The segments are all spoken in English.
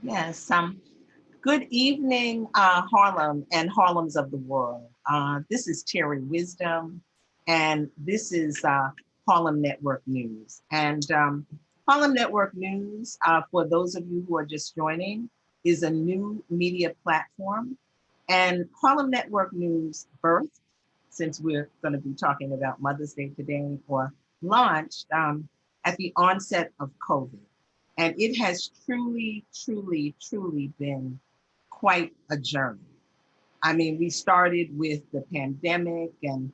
Yes. Good evening, Harlem and Harlems of the world. This is Terri Wisdom, and this is Harlem Network News. And Harlem Network News, for those of you who are just joining, is a new media platform. And Harlem Network News birthed, since we're going to be talking about Mother's Day today, or launched at the onset of COVID. And it has truly, truly, truly been quite a journey. I mean, we started with the pandemic and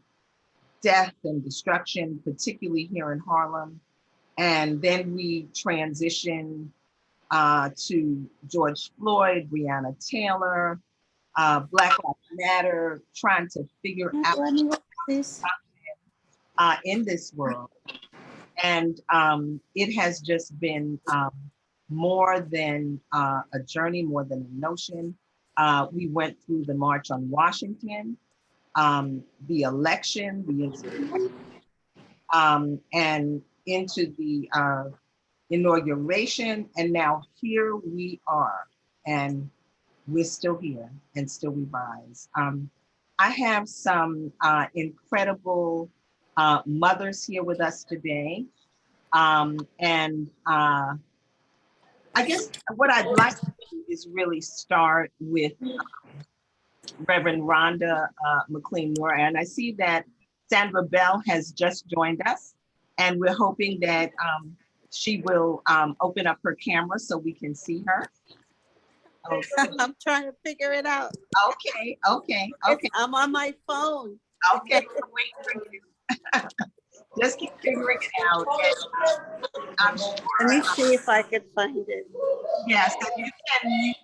death and destruction, particularly here in Harlem. And then we transitioned to George Floyd, Breonna Taylor, Black Lives Matter, trying to figure out Let me watch this. in this world. And it has just been more than a journey, more than a notion. We went through the March on Washington, the election, the insurrection, and into the inauguration. And now here we are, and we're still here and still we rise. I have some incredible mothers here with us today. And I guess what I'd like to do is really start with Reverend Rhonda McLean-Nur. And I see that Sandra Bell has just joined us, and we're hoping that she will open up her camera so we can see her. Okay. I'm trying to figure it out. Okay. I'm on my phone. Okay, we're waiting for you. Just keep figuring it out. And, I'm sure, Let me see if I can find it. yes, if you can mute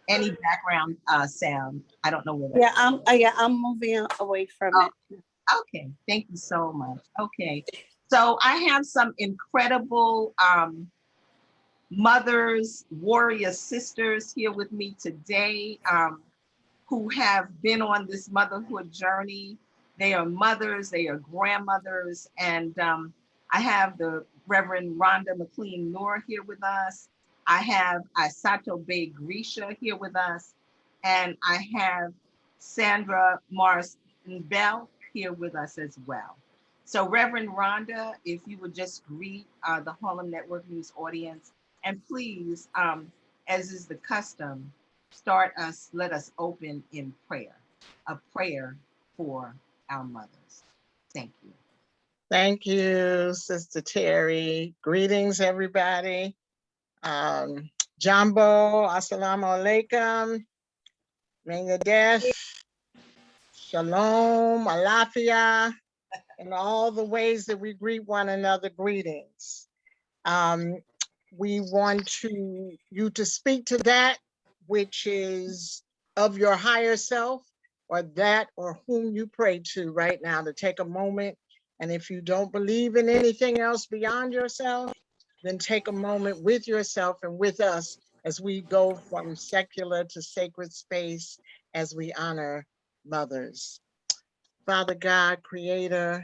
any background sound. I don't know where that. I'm moving away from it. Okay, thank you so much. Okay, so I have some incredible mothers, warrior sisters here with me today who have been on this motherhood journey. They are mothers, they are grandmothers, and I have the Reverend Rhonda McLean-Nur here with us. I have Aissatou Bey-Grecia here with us, and I have Sandra Morris Bell here with us as well. So Reverend Rhonda, if you would just greet the Harlem Network News audience, and please, as is the custom, let us open in prayer, a prayer for our mothers. Thank you. Thank you, Sister Terri. Greetings, everybody. Jambo, assalamu alaikum, Mengadef, Shalom, Alafia, and all the ways that we greet one another, greetings. We want you to speak to that which is of your higher self, or that or whom you pray to right now, to take a moment. And if you don't believe in anything else beyond yourself, then take a moment with yourself and with us as we go from secular to sacred space as we honor mothers. Father God, Creator,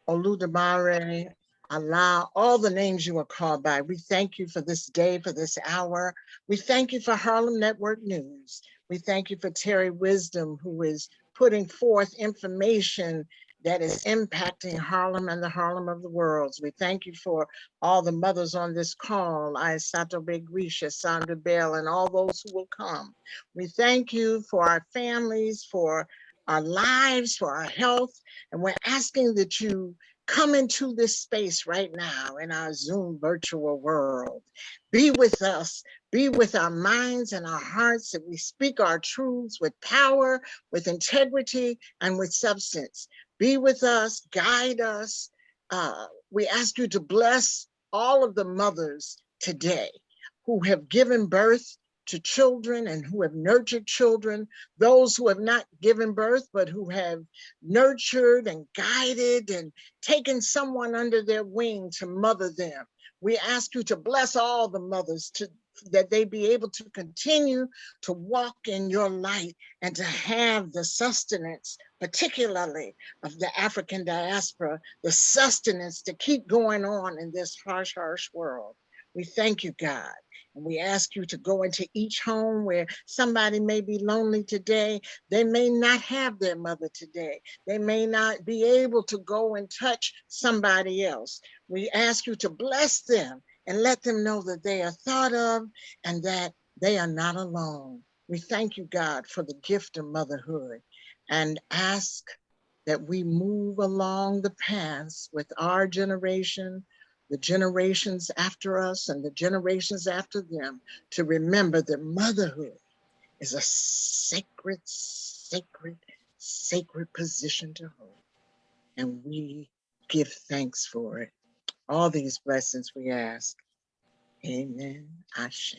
Oludamare, Allah, all the names you are called by, we thank you for this day, for this hour. We thank you for Harlem Network News. We thank you for Terri Wisdom, who is putting forth information that is impacting Harlem and the Harlem of the world. We thank you for all the mothers on this call, Aissatou Bey-Grecia, Sandra Bell, and all those who will come. We thank you for our families, for our lives, for our health, and we're asking that you come into this space right now in our Zoom virtual world. Be with us, be with our minds and our hearts, that we speak our truths with power, with integrity, and with substance. Be with us, guide us. We ask you to bless all of the mothers today who have given birth to children and who have nurtured children, those who have not given birth, but who have nurtured and guided and taken someone under their wing to mother them. We ask you to bless all the mothers, that they be able to continue to walk in your light and to have the sustenance, particularly of the African diaspora, the sustenance to keep going on in this harsh, harsh world. We thank you, God. And we ask you to go into each home where somebody may be lonely today. They may not have their mother today. They may not be able to go and touch somebody else. We ask you to bless them and let them know that they are thought of and that they are not alone. We thank you, God, for the gift of motherhood, and ask that we move along the paths with our generation, the generations after us, and the generations after them, to remember that motherhood is a sacred, sacred, sacred position to hold. And we give thanks for it. All these blessings we ask. Amen. Ashe.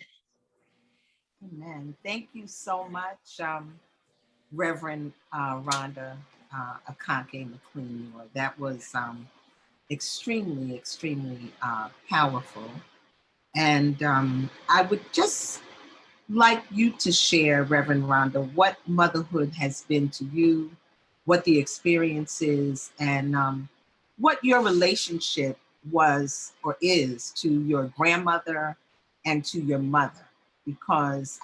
Amen. Thank you so much, Reverend Rhonda Akanke McLean-Nur. That was extremely, extremely powerful. And I would just like you to share, Reverend Rhonda, what motherhood has been to you, what the experience is, and what your relationship was or is to your grandmother and to your mother, because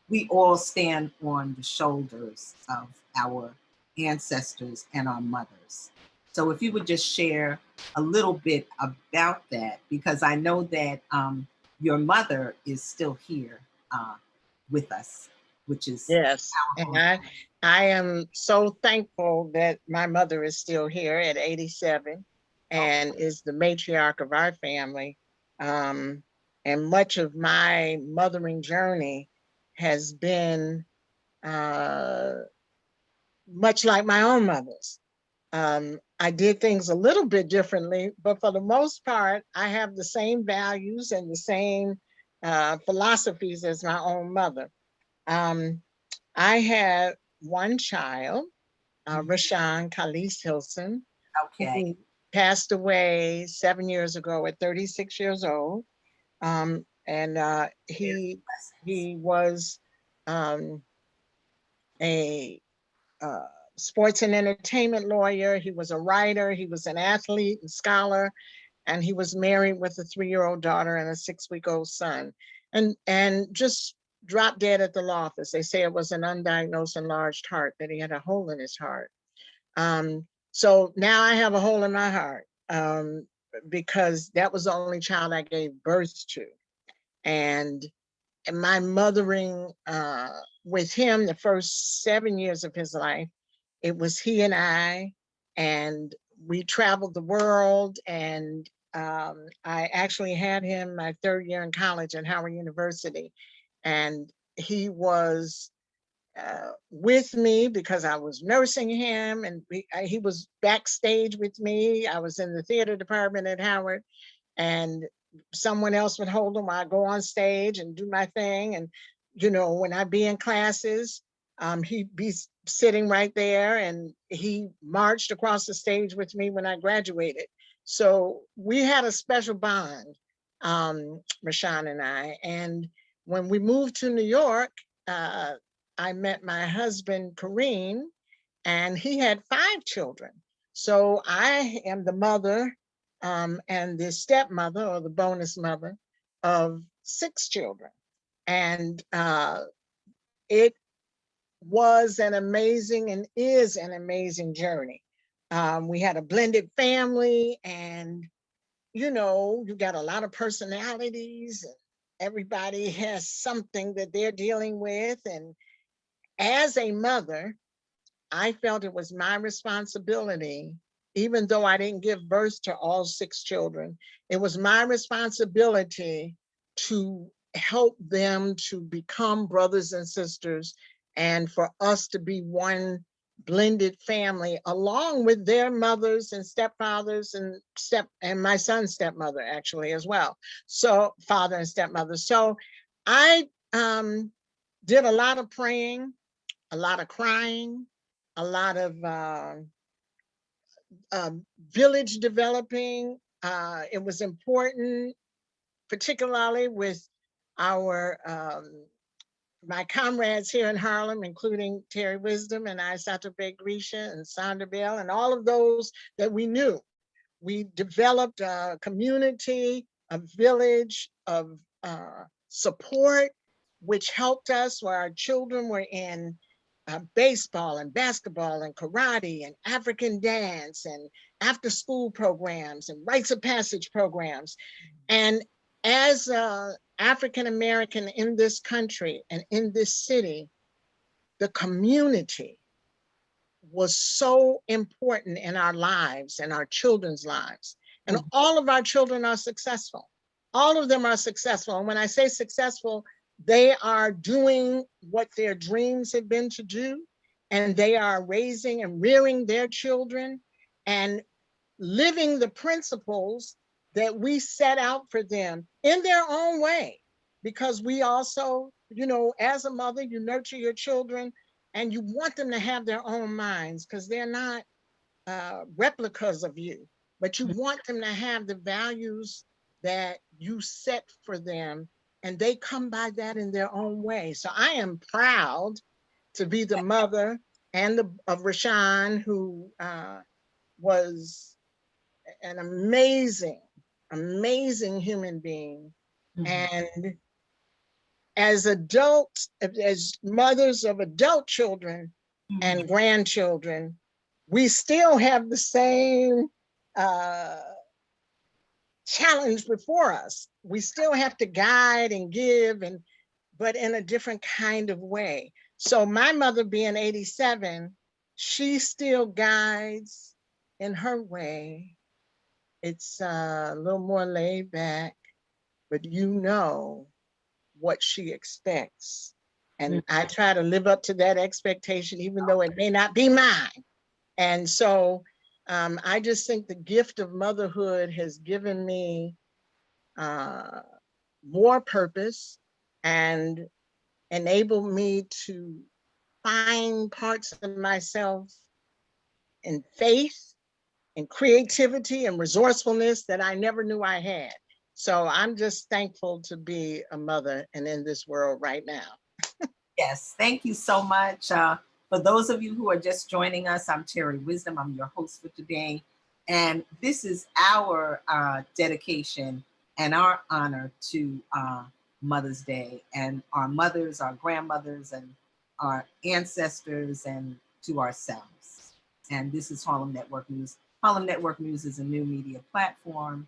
we all stand on the shoulders of our ancestors and our mothers. So if you would just share a little bit about that, because I know that your mother is still here with us, which is Yes, and I am so thankful that my mother is still here at 87 and is the matriarch of our family. And much of my mothering journey has been much like my own mother's. I did things a little bit differently, but for the most part, I have the same values and the same philosophies as my own mother. I had one child, Rashawn Khalees Hilson, okay. who passed away 7 years ago at 36 years old. And he was a sports and entertainment lawyer. He was a writer. He was an athlete and scholar, and he was married with a 3-year-old daughter and a 6-week-old son, and just dropped dead at the law office. They say it was an undiagnosed enlarged heart, that he had a hole in his heart. So now I have a hole in my heart, because that was the only child I gave birth to. And my mothering with him, the first 7 years of his life, it was he and we traveled the world. And I actually had him my 3rd year in college at Howard University. And he was with me because I was nursing him, and he was backstage with me. I was in the theater department at Howard, and someone else would hold him while I go on stage and do my thing. And, when I'd be in classes, he'd be sitting right there, and he marched across the stage with me when I graduated. So we had a special bond, Rashawn and I. And when we moved to New York, I met my husband, Kareem, and he had 5 children. So I am the mother and the stepmother, or the bonus mother, of 6 children. And it was an amazing and is an amazing journey. We had a blended family, and you got a lot of personalities, and everybody has something that they're dealing with. And as a mother, I felt it was my responsibility, even though I didn't give birth to all 6 children, it was my responsibility to help them to become brothers and sisters, and for us to be one blended family, along with their mothers and stepfathers and my son's stepmother actually as well. So father and stepmother. So I did a lot of praying, a lot of crying, a lot of village developing. It was important, particularly with our my comrades here in Harlem, including Terri Wisdom and Aissatou Bey-Grecia and Sandra Bell, and all of those that we knew. We developed a community a village of support, which helped us where our children were in baseball and basketball and karate and African dance and after school programs and rites of passage programs. And as an African American in this country and in this city, the community was so important in our lives and our children's lives. And all of our children are successful. All of them are successful. And when I say successful, they are doing what their dreams have been to do, and they are raising and rearing their children and living the principles that we set out for them in their own way. Because we also, you know, as a mother, you nurture your children and you want them to have their own minds, because they're not replicas of you, but you want them to have the values that you set for them, and they come by that in their own way. So I am proud to be the mother of Rashawn, who was an amazing, amazing human being. And as adults, as mothers of adult children and grandchildren, we still have the same challenge before us. We still have to guide and give, but in a different kind of way. So my mother being 87, she still guides in her way. It's a little more laid back, but you know what she expects. And I try to live up to that expectation, even though it may not be mine. And so I just think the gift of motherhood has given me more purpose and enabled me to find parts of myself in faith and creativity and resourcefulness that I never knew I had. So I'm just thankful to be a mother and in this world right now. Yes, thank you so much. For those of you who are just joining us, I'm Terri Wisdom. I'm your host for today. And this is our dedication and our honor to Mother's Day and our mothers, our grandmothers, and our ancestors, and to ourselves. And this is Harlem Network News. Harlem Network News is a new media platform.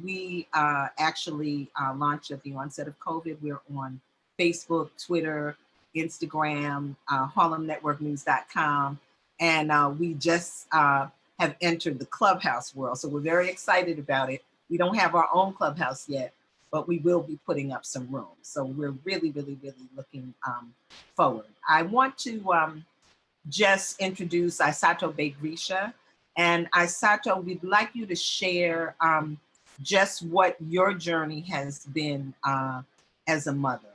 We actually launched at the onset of COVID. We're on Facebook, Twitter, Instagram, HarlemNetworkNews.com. And we just have entered the Clubhouse world. So we're very excited about it. We don't have our own Clubhouse yet, but we will be putting up some rooms. So we're really, really, really looking forward. I want to just introduce Aissatou Bey-Grecia. And Aissatou, we'd like you to share just what your journey has been as a mother.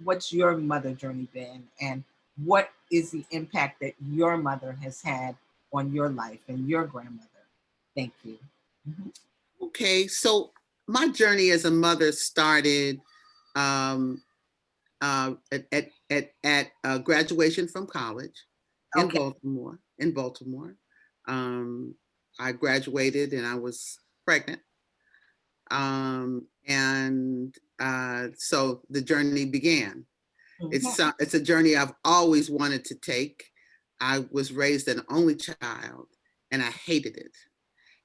What's your mother journey been, and what is the impact that your mother has had on your life and your grandmother? Thank you. Okay, so my journey as a mother started at graduation from college in Baltimore. I graduated and I was pregnant. So the journey began. It's a journey I've always wanted to take. I was raised an only child and I hated it.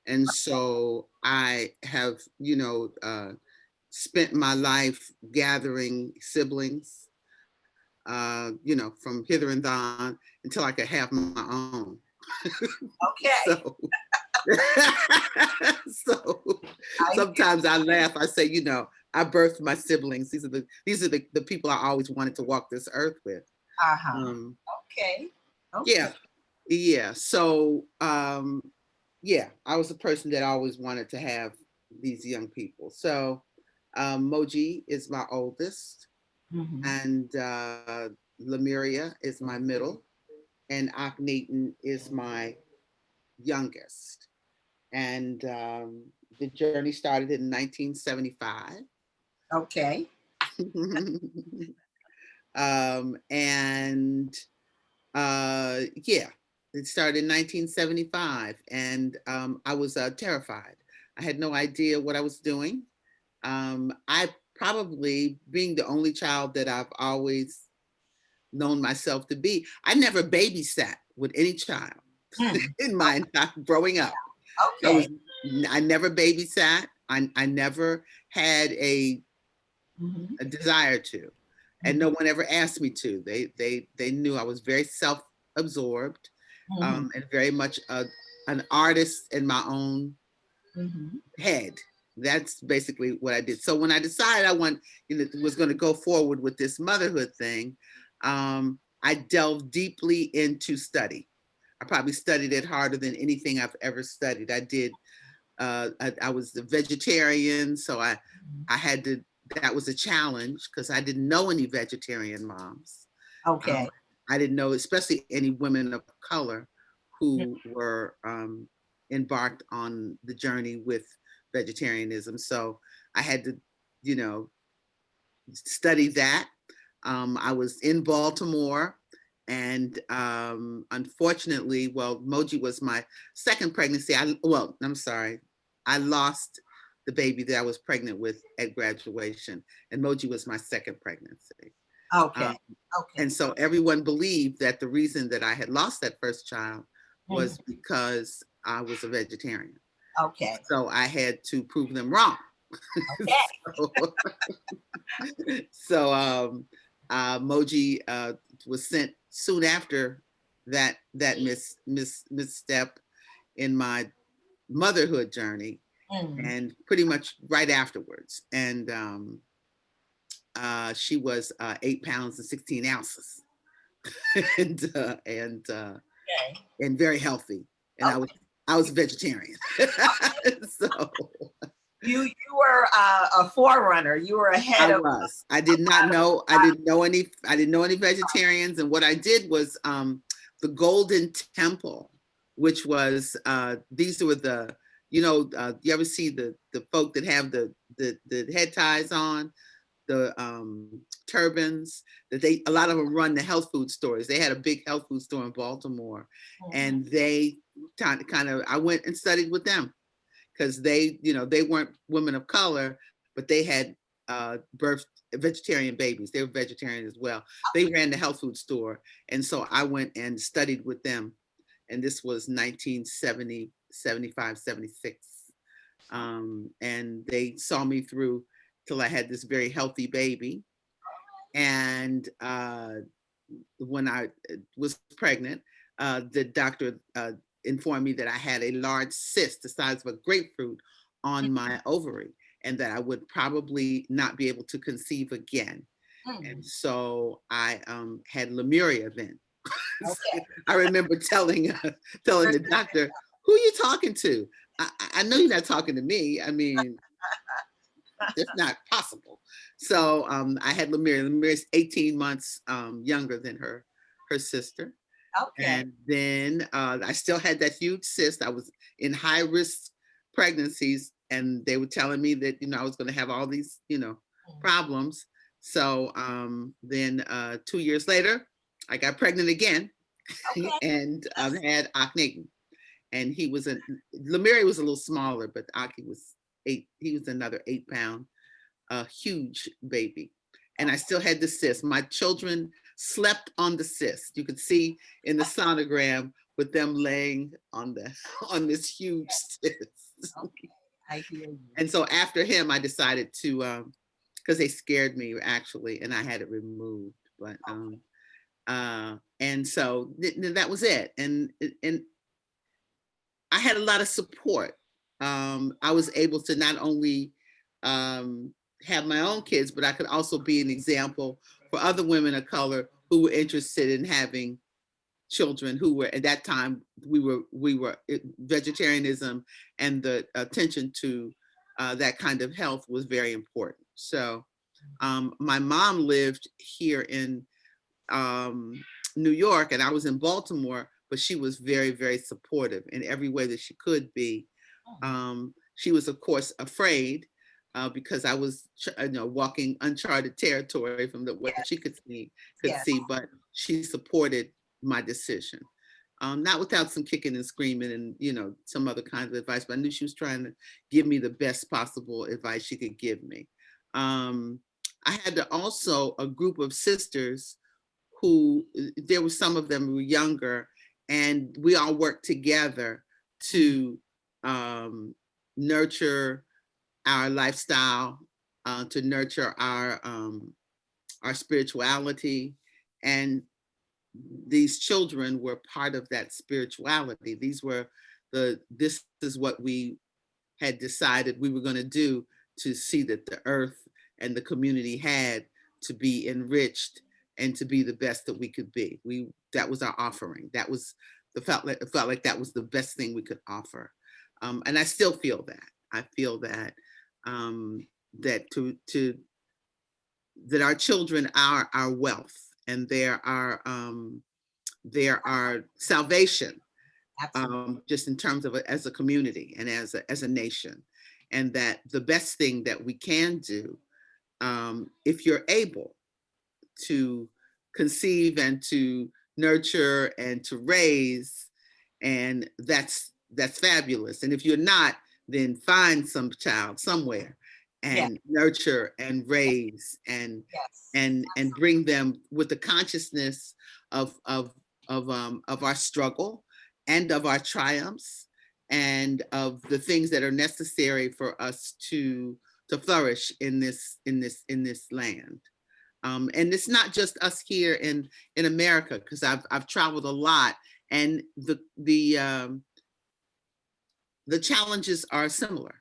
And so I have, spent my life gathering siblings, from hither and thon until I could have my own. Okay. So sometimes I laugh. I say, I birthed my siblings. These are the people I always wanted to walk this earth with. Okay. Yeah. So I was a person that always wanted to have these young people. So Moji is my oldest, and Lemuria is my middle, and Akhenaten is my youngest. And the journey started in 1975. Okay. It started in 1975, and I was terrified. I had no idea what I was doing. I probably, being the only child that I've always known myself to be, I never babysat with any child in my entire growing up. Okay. I never babysat. I never had a desire to, and no one ever asked me to. They knew I was very self-absorbed, and very much an artist in my own head. That's basically what I did. So when I decided I was going to go forward with this motherhood thing, I delved deeply into study. I probably studied it harder than anything I've ever studied. I was a vegetarian, so I had to, that was a challenge because I didn't know any vegetarian moms. Okay. I didn't know, especially any women of color who were embarked on the journey with vegetarianism. So I had to, study that. I was in Baltimore, and unfortunately, Moji was my second pregnancy. I'm sorry. I lost the baby that I was pregnant with at graduation, and Moji was my second pregnancy. Okay. And so everyone believed that the reason that I had lost that first child was because I was a vegetarian. Okay. So I had to prove them wrong. So Moji was sent soon after that misstep in my motherhood journey, and pretty much right afterwards. And she was 8 pounds and 16 ounces, and very healthy. And I was vegetarian. So you were a forerunner. You were ahead of. I did not know. I didn't know any vegetarians. And what I did was the Golden Temple, which was these were the, you ever see the folk that have the head ties on, the turbans, that a lot of them run the health food stores. They had a big health food store in Baltimore, and they I went and studied with them, because they weren't women of color, but they had birthed vegetarian babies. They were vegetarian as well. They ran the health food store. And so I went and studied with them. And this was 1970, 75, 76. And they saw me through till I had this very healthy baby. And when I was pregnant, the doctor informed me that I had a large cyst the size of a grapefruit on my ovary, and that I would probably not be able to conceive again. And so I had Lemuria then. Okay. I remember telling the doctor, "Who are you talking to? I know you're not talking to me. I mean, it's not possible." So I had Lemuria. Lemuria's 18 months younger than her sister. Okay. And then I still had that huge cyst. I was in high risk pregnancies, and they were telling me that, I was going to have all these, problems. So then 2 years later, I got pregnant again. Okay. And had Akanke. And Lemuria was a little smaller, but Akanke was 8. He was another 8 pound, huge baby. And I still had the cyst. My children slept on the cyst. You could see in the sonogram with them laying on this huge cyst. Okay. I hear you. And so after him, I decided to, because they scared me actually, and I had it removed. But and so that was it. And I had a lot of support. I was able to not only have my own kids, but I could also be an example for other women of color who were interested in having children, who were, at that time, we were vegetarianism, and the attention to that kind of health was very important. So my mom lived here in New York, and I was in Baltimore, but she was very, very supportive in every way that she could be. She was, of course, afraid because I was, walking uncharted territory from what she could see, but she supported my decision. not without some kicking and screaming and, you know, some other kinds of advice, but I knew she was trying to give me the best possible advice she could give me. I had also a group of sisters who, there were some of them who were younger, and we all worked together to nurture our lifestyle, to nurture our spirituality. And these children were part of that spirituality. This is what we had decided we were going to do to see that the earth and the community had to be enriched and to be the best that we could be. That was our offering. That was it felt like that was the best thing we could offer. And I still feel that. I feel that that our children are our wealth, and they're our salvation, just in terms of as a community and as a nation. And that the best thing that we can do, if you're able to conceive and to nurture and to raise, and that's fabulous. And if you're not, then find some child somewhere and nurture and raise and bring them with the consciousness of our struggle and of our triumphs and of the things that are necessary for us to flourish in this land. And it's not just us here in America, because I've traveled a lot, and the challenges are similar.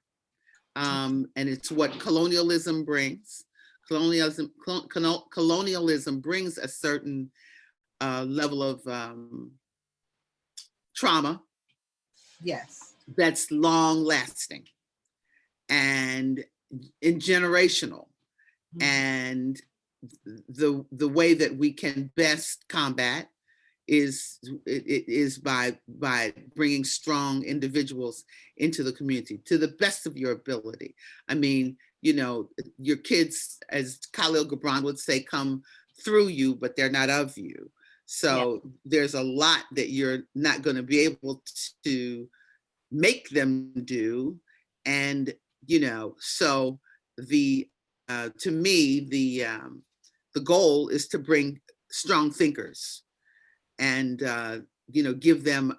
And it's what colonialism brings. Colonialism brings a certain level of trauma. Yes. That's long lasting and generational. Mm-hmm. And the way that we can best combat is by bringing strong individuals into the community to the best of your ability. I mean, you know, your kids, as Khalil Gibran would say, come through you, but they're not of you. So there's a lot that you're not going to be able to make them do. And, you know, so to me, the goal is to bring strong thinkers and, you know, give them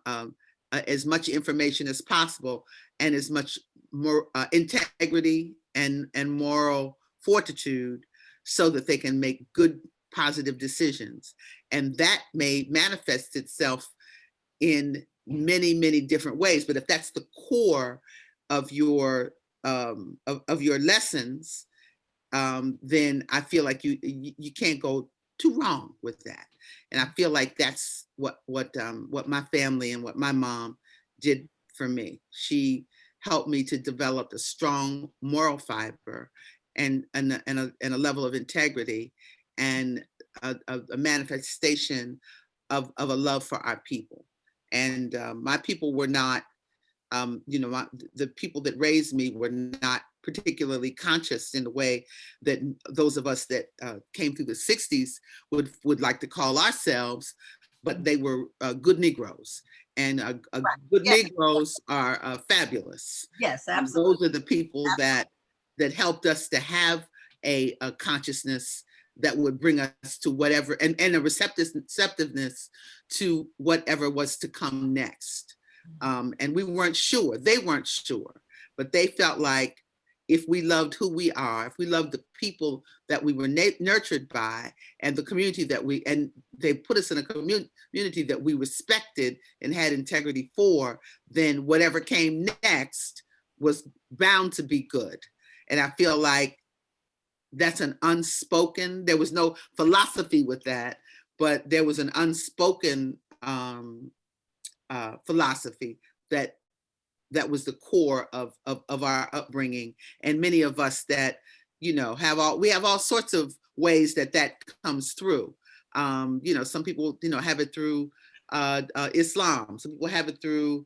as much information as possible and as much more integrity and moral fortitude so that they can make good, positive decisions. And that may manifest itself in many, many different ways. But if that's the core of your lessons, then I feel like you can't go too wrong with that. And I feel like that's what my family and what my mom did for me. She helped me to develop a strong moral fiber and a level of integrity and a manifestation of a love for our people. And my people were not, you know, the people that raised me were not particularly conscious in the way that those of us that came through the 60s would like to call ourselves, but they were good Negroes. And good Negroes are fabulous. Yes, absolutely. Those are the people that helped us to have a consciousness that would bring us to whatever, and a receptiveness to whatever was to come next. And we weren't sure, they weren't sure, but they felt like if we loved who we are, if we loved the people that we were nurtured by and the community and they put us in a community that we respected and had integrity for, then whatever came next was bound to be good. And I feel like that's an unspoken, there was no philosophy with that, but there was an unspoken philosophy that was the core of our upbringing. And many of us that, you know, we have all sorts of ways that comes through. You know, some people, you know, have it through Islam. Some people have it through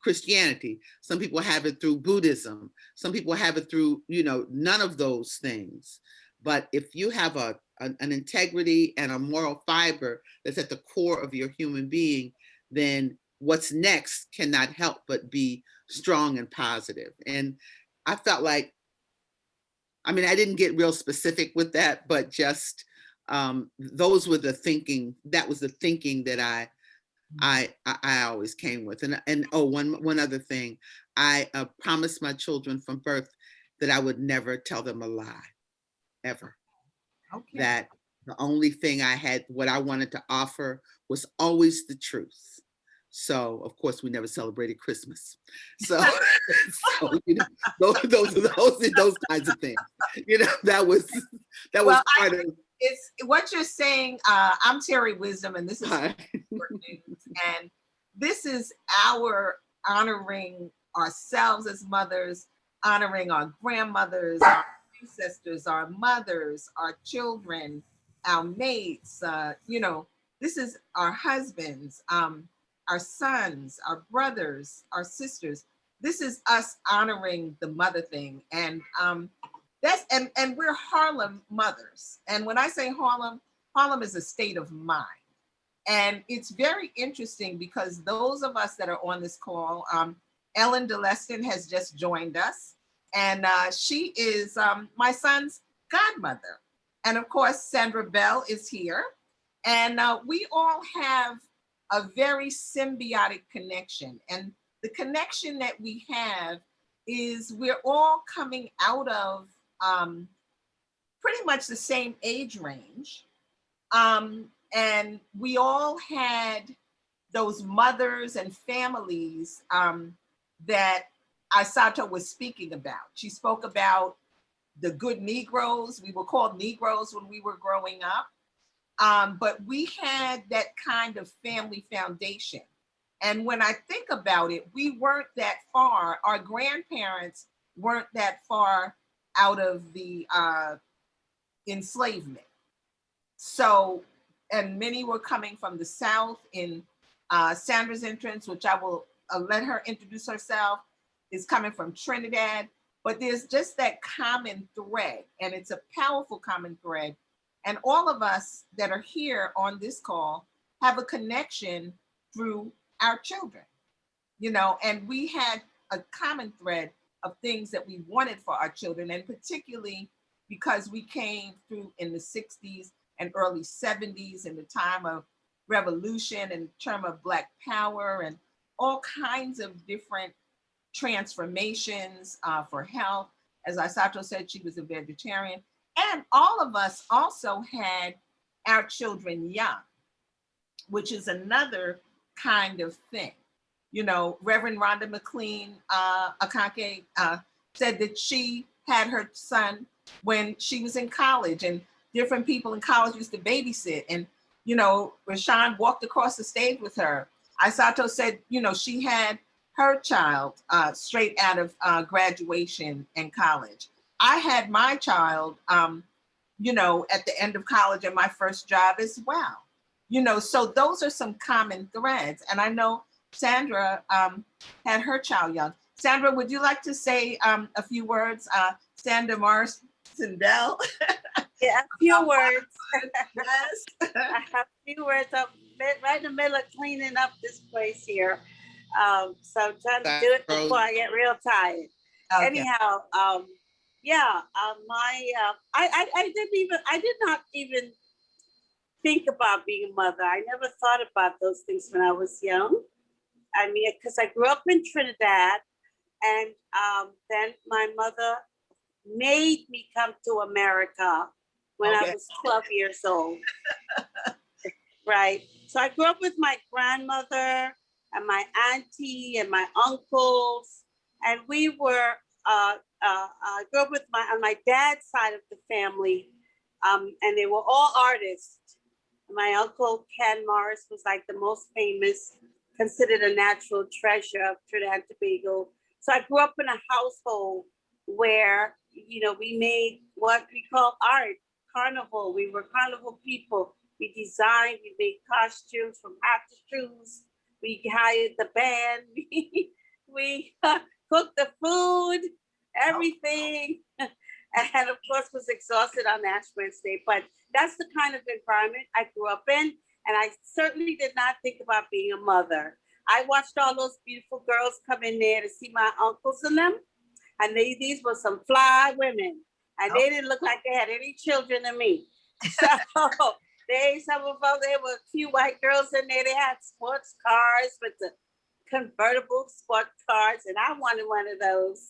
Christianity. Some people have it through Buddhism. Some people have it through, you know, none of those things. But if you have an integrity and a moral fiber that's at the core of your human being, then what's next cannot help but be strong and positive. And I felt like, I mean, I didn't get real specific with that, but just those were the thinking, that was the thinking that I always came with. And oh, one other thing, I promised my children from birth that I would never tell them a lie, ever. Okay. That the only thing I had, what I wanted to offer was always the truth. So of course we never celebrated Christmas. So, so you know, those kinds of things. You know, that was Well, part of. It's what you're saying. I'm Terri Wisdom, and this is Hi. and this is our honoring ourselves as mothers, honoring our grandmothers, our ancestors, our mothers, our children, our mates. You know, this is our husbands, our sons, our brothers, our sisters. This is us honoring the mother thing, and that's and we're Harlem mothers. And when I say Harlem, Harlem is a state of mind. And it's very interesting because those of us that are on this call, Ellen DeLeston has just joined us, and she is my son's godmother. And of course, Sandra Bell is here. And we all have a very symbiotic connection. And the connection that we have is we're all coming out of pretty much the same age range. And we all had those mothers and families that Aissatou was speaking about. She spoke about the good Negroes. We were called Negroes when we were growing up. But we had that kind of family foundation. And when I think about it, we weren't that far. Our grandparents weren't that far out of the enslavement. So, and many were coming from the South. In Sandra's entrance, which I will let her introduce herself, is coming from Trinidad. But there's just that common thread, and it's a powerful common thread. And all of us that are here on this call have a connection through our children, you know, and we had a common thread of things that we wanted for our children, and particularly because we came through in the 60s and early 70s in the time of revolution and term of Black power and all kinds of different transformations for health. As Aissatou said, she was a vegetarian. And all of us also had our children young, which is another kind of thing. You know, Reverend Rhonda McLean, Akanke, said that she had her son when she was in college, and different people in college used to babysit. And, you know, Rashawn walked across the stage with her. Aissatou said, you know, she had her child straight out of graduation and college. I had my child, you know, at the end of college and my first job as well. You know, so those are some common threads. And I know Sandra had her child young. Sandra, would you like to say a few words? Sandra Marston-Bell. Yeah, a few words. Yes. I have a few words. I'm right in the middle of cleaning up this place here. So I'm trying to do it before I get real tired. Okay. Anyhow, I did not even think about being a mother. I never thought about those things when I was young. I mean, because I grew up in Trinidad, and then my mother made me come to America when I was 12 years old. Right. So I grew up with my grandmother and my auntie and my uncles, and we were. I grew up with on my dad's side of the family, and they were all artists. My uncle Ken Morris was like the most famous, considered a natural treasure of Trinidad and Tobago. So I grew up in a household where, you know, we made what we call art, carnival. We were carnival people. We designed, we made costumes from hat to shoes. We hired the band. We cooked the food, everything. And of course was exhausted on Ash Wednesday. But that's the kind of environment I grew up in. And I certainly did not think about being a mother. I watched all those beautiful girls come in there to see my uncles and them. And these were some fly women. And they didn't look like they had any children to me. So some of them, there were a few white girls in there. They had sports cars with the convertible sports cars. And I wanted one of those.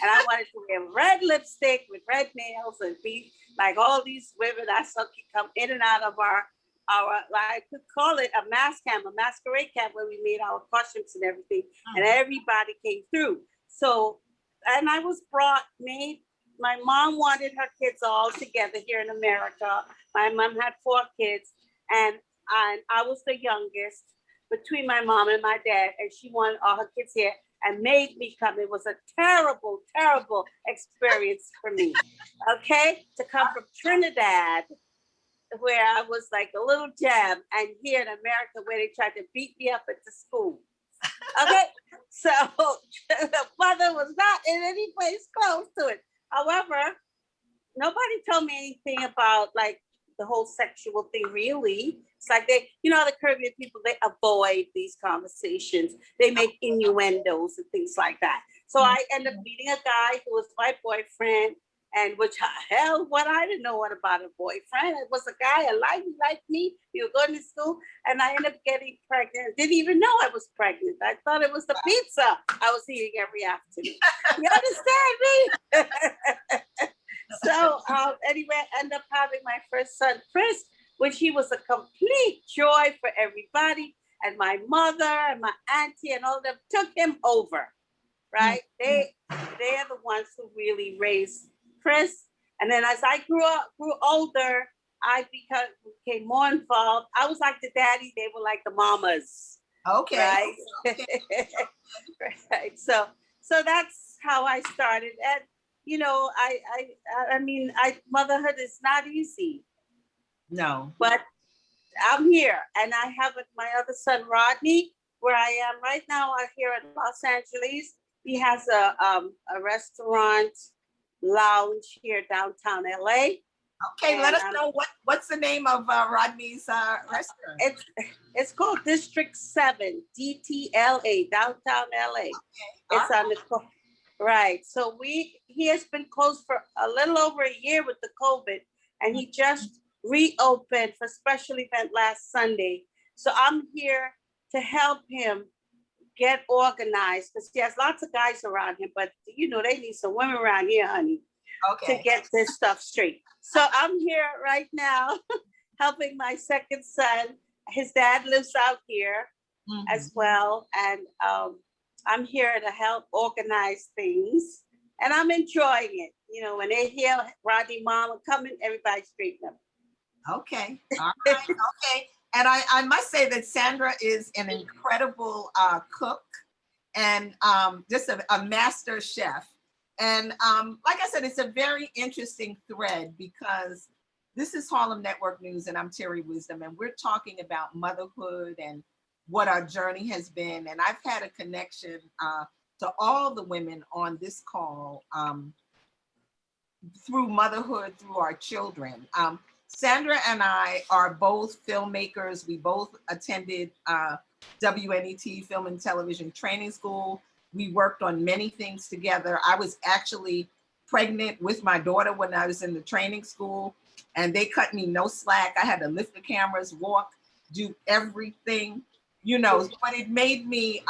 And I wanted to wear red lipstick with red nails and be like all these women I saw come in and out of our I could call it a masquerade camp where we made our costumes and everything. And everybody came through. So, and I was my mom wanted her kids all together here in America. My mom had 4 kids and I was the youngest between my mom and my dad. And she wanted all her kids here and made me come. It was a terrible, terrible experience for me. Okay, to come from Trinidad, where I was like a little gem, and here in America, where they tried to beat me up at the school. Okay, so the mother was not in any place close to it. However, nobody told me anything about like the whole sexual thing, really. It's like they, the Caribbean people, they avoid these conversations. They make innuendos and things like that. So I ended up meeting a guy who was my boyfriend, and which hell, I didn't know what about a boyfriend. It was a guy, he liked me. We were going to school, and I ended up getting pregnant. Didn't even know I was pregnant. I thought it was the pizza I was eating every afternoon. You understand me? So anyway, I ended up having my first son, Chris, which he was a complete joy for everybody. And my mother and my auntie and all of them took him over, right? They are the ones who really raised Chris. And then as I grew older, I became more involved. I was like the daddy, they were like the mamas. Okay. Right? Okay. Right. So that's how I started. And I mean, motherhood is not easy. No. But I'm here, and I have my other son, Rodney, where I am right now here in Los Angeles. He has a restaurant lounge here downtown LA. Okay, and let us know what's the name of Rodney's restaurant. It's called District 7, DTLA, downtown LA. Okay. It's on the right. So he has been closed for a little over a year with the COVID, and he just reopened for special event last Sunday. So I'm here to help him get organized, because he has lots of guys around him, but they need some women around here, honey, to get this stuff straight. So I'm here right now helping my second son. His dad lives out here as well. And I'm here to help organize things, and I'm enjoying it. When they hear Rodney Mama coming, everybody straighten up. Okay. All right. Okay. And I must say that Sandra is an incredible cook and just a master chef. And like I said, it's a very interesting thread, because this is Harlem Network News and I'm Terri Wisdom, and we're talking about motherhood and what our journey has been. And I've had a connection to all the women on this call through motherhood, through our children. Sandra and I are both filmmakers. We both attended WNET Film and Television Training School. We worked on many things together. I was actually pregnant with my daughter when I was in the training school, and they cut me no slack. I had to lift the cameras, walk, do everything, but it made me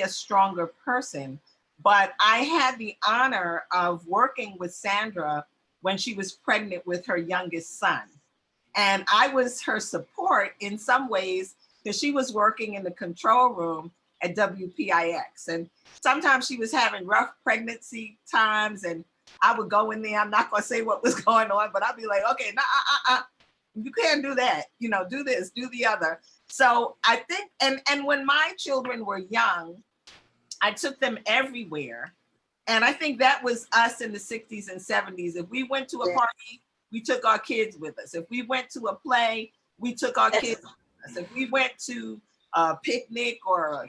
a stronger person. But I had the honor of working with Sandra when she was pregnant with her youngest son. And I was her support in some ways, because she was working in the control room at WPIX. And sometimes she was having rough pregnancy times, and I would go in there. I'm not gonna say what was going on, but I'd be like, okay, you can't do that. Do this, do the other. So I think, and when my children were young, I took them everywhere. And I think that was us in the 60s and 70s. If we went to a party, we took our kids with us. If we went to a play, we took our kids with us. If we went to a picnic or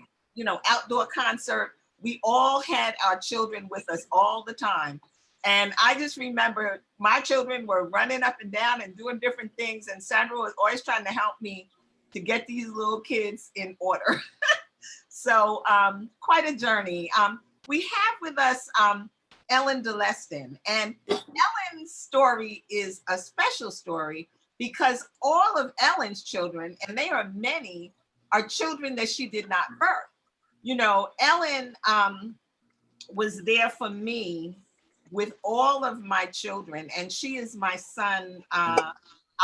outdoor concert, we all had our children with us all the time. And I just remember my children were running up and down and doing different things. And Sandra was always trying to help me to get these little kids in order. So quite a journey. We have with us Ellen DeLeston, and Ellen's story is a special story because all of Ellen's children, and they are many, are children that she did not birth. You know, Ellen was there for me with all of my children, and she is my son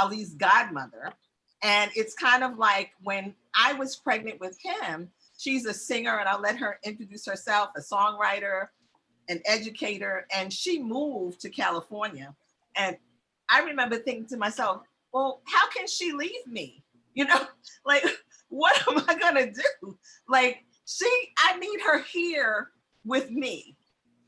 Ali's godmother. And it's kind of like when I was pregnant with him, she's a singer, and I'll let her introduce herself, a songwriter, an educator, and she moved to California. And I remember thinking to myself, well, how can she leave me? You know, like, what am I gonna do? Like, I need her here with me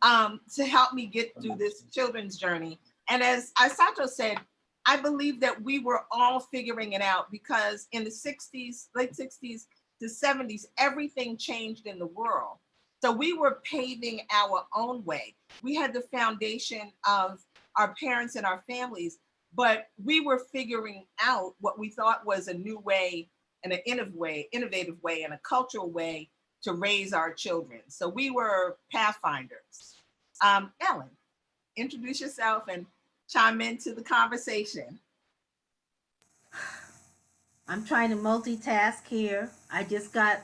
to help me get through this children's journey. And as Aissatou said, I believe that we were all figuring it out because in the 60s, late 60s to 70s, everything changed in the world. So we were paving our own way. We had the foundation of our parents and our families, but we were figuring out what we thought was a new way and an innovative way and a cultural way to raise our children. So we were pathfinders. Ellen, introduce yourself and chime into the conversation. I'm trying to multitask here. I just got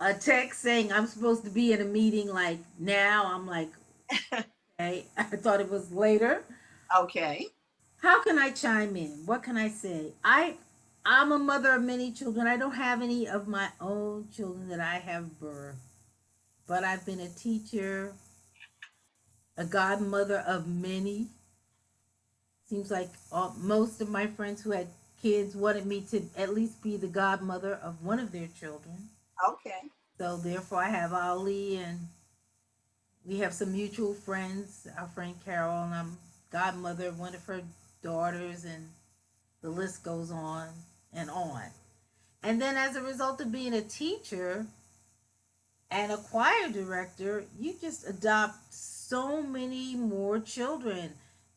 a text saying I'm supposed to be in a meeting like now. I'm like, okay, I thought it was later. Okay. How can I chime in? What can I say? I'm a mother of many children. I don't have any of my own children that I have birthed, but I've been a teacher, a godmother of many. Seems like most of my friends who had kids wanted me to at least be the godmother of one of their children. Okay. So therefore, I have Ali, and we have some mutual friends. Our friend Carol, and I'm godmother of one of her daughters, and the list goes on and on. And then, as a result of being a teacher and a choir director, you just adopt so many more children.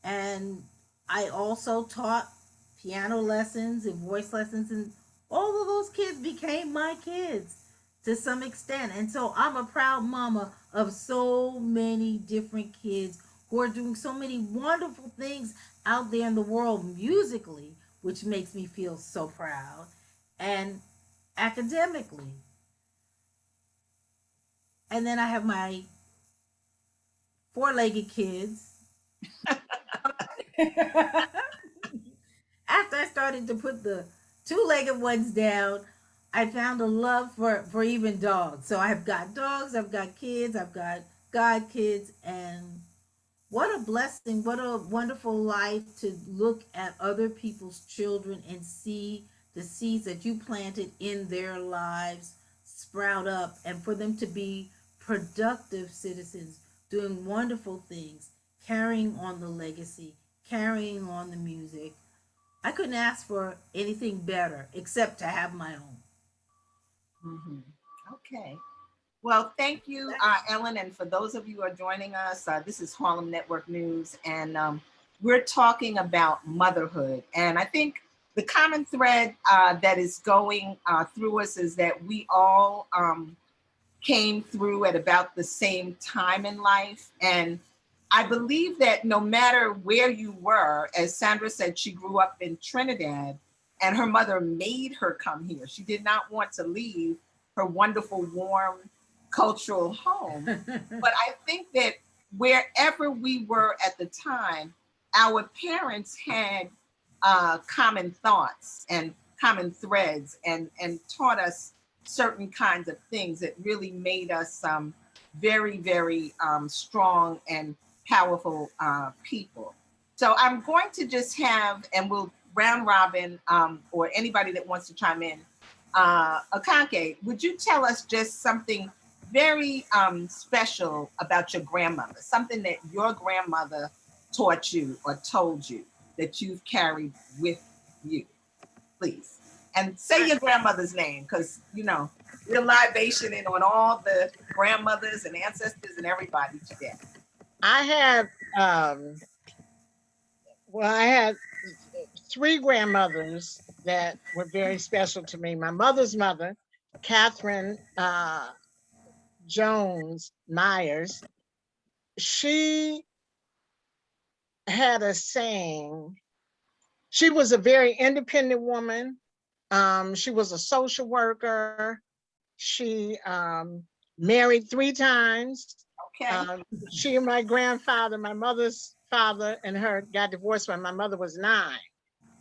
And I also taught piano lessons and voice lessons, and all of those kids became my kids to some extent. And so I'm a proud mama of so many different kids who are doing so many wonderful things out there in the world musically, which makes me feel so proud, and academically. And then I have my four-legged kids. After I started to put the two-legged ones down, I found a love for even dogs. So I've got dogs, I've got kids, I've got god kids, and what a blessing, what a wonderful life to look at other people's children and see the seeds that you planted in their lives sprout up, and for them to be productive citizens, doing wonderful things, carrying on the legacy, carrying on the music. I couldn't ask for anything better except to have my own. Mm-hmm. Okay. Well, thank you, Ellen. And for those of you who are joining us, this is Harlem Network News, and we're talking about motherhood. And I think the common thread that is going through us is that we all came through at about the same time in life. And I believe that no matter where you were, as Sandra said, she grew up in Trinidad and her mother made her come here. She did not want to leave her wonderful, warm, cultural home. But I think that wherever we were at the time, our parents had common thoughts and common threads and taught us certain kinds of things that really made us very, very strong and powerful people. So I'm going to just have, and we'll round robin or anybody that wants to chime in. Akanke, would you tell us just something very special about your grandmother, something that your grandmother taught you or told you that you've carried with you, please? And say your grandmother's name, because, you know, we're libationing on all the grandmothers and ancestors and everybody today. I had three grandmothers that were very special to me. My mother's mother, Catherine Jones Myers, she had a saying. She was a very independent woman. She was a social worker. She married 3 times. Okay. She and my grandfather, my mother's father, and her got divorced when my mother was 9.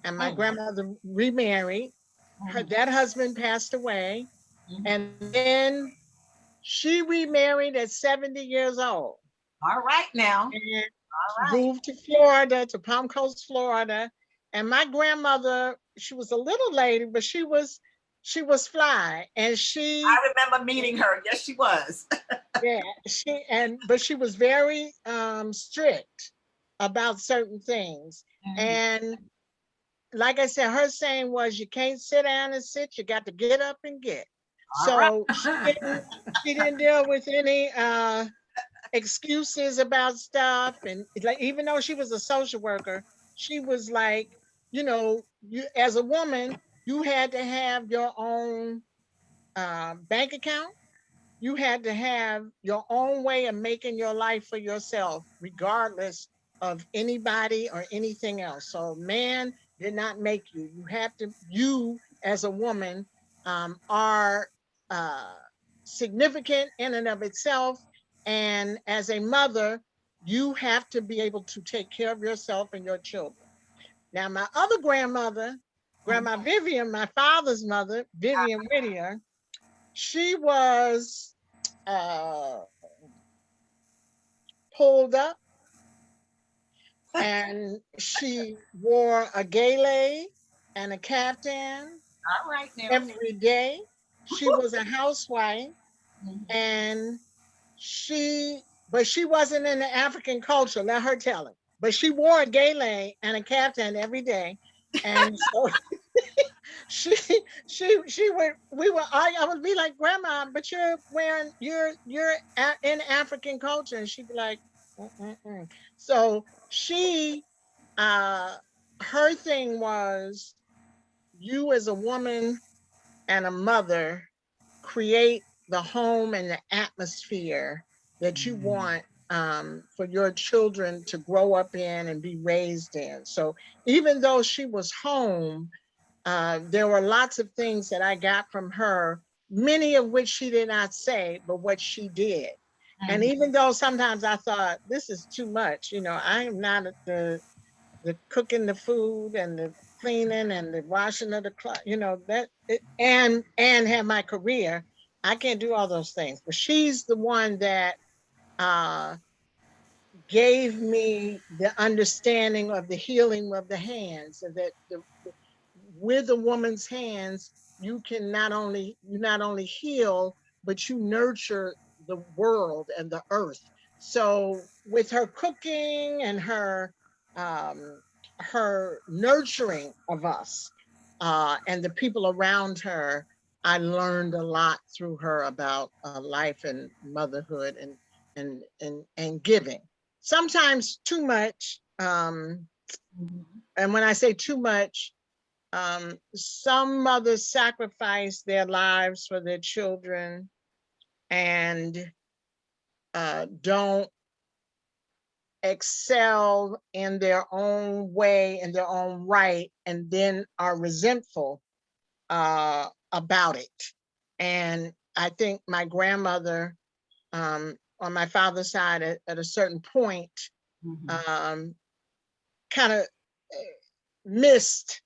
And my grandmother remarried. That husband passed away. And then she remarried at 70 years old. All right now. And All right. moved to Florida, to Palm Coast, Florida. And my grandmother, she was a little lady, but she was fly. And I remember meeting her. Yes, she was. yeah, but she was very strict about certain things. And like I said, her saying was, you can't sit down and sit, you got to get up and get. So she didn't deal with any excuses about stuff. And like, even though she was a social worker, she was like, you as a woman, you had to have your own bank account. You had to have your own way of making your life for yourself, regardless of anybody or anything else. So man did not make you. You as a woman are significant in and of itself. And as a mother, you have to be able to take care of yourself and your children. Now, my other grandmother, Grandma Vivian, my father's mother, Vivian Whittier, she was uh, pulled up, and she wore a gele and a caftan All right now. every day. She was a housewife, and but she wasn't in the African culture, let her tell it. But she wore a gele and a caftan every day. And so she would we were I would be like, Grandma, but you're in African culture. And she'd be like, mm-mm-mm. So uh her thing was, you as a woman and a mother create the home and the atmosphere that you want for your children to grow up in and be raised in. So even though she was home, there were lots of things that I got from her, many of which she did not say, but what she did. And even though sometimes I thought, this is too much, I am not the cooking the food and the cleaning and the washing of the clothes, and have my career. I can't do all those things. But she's the one that uh, gave me the understanding of the healing of the hands, and that with a woman's hands, you not only heal, but you nurture the world and the earth. So with her cooking and um, her nurturing of us and the people around her, I learned a lot through her about life and motherhood and giving. Sometimes too much. And when I say too much, some mothers sacrifice their lives for their children and don't excel in their own way, in their own right, and then are resentful about it. And I think my grandmother, on my father's side, at a certain point, kind of missed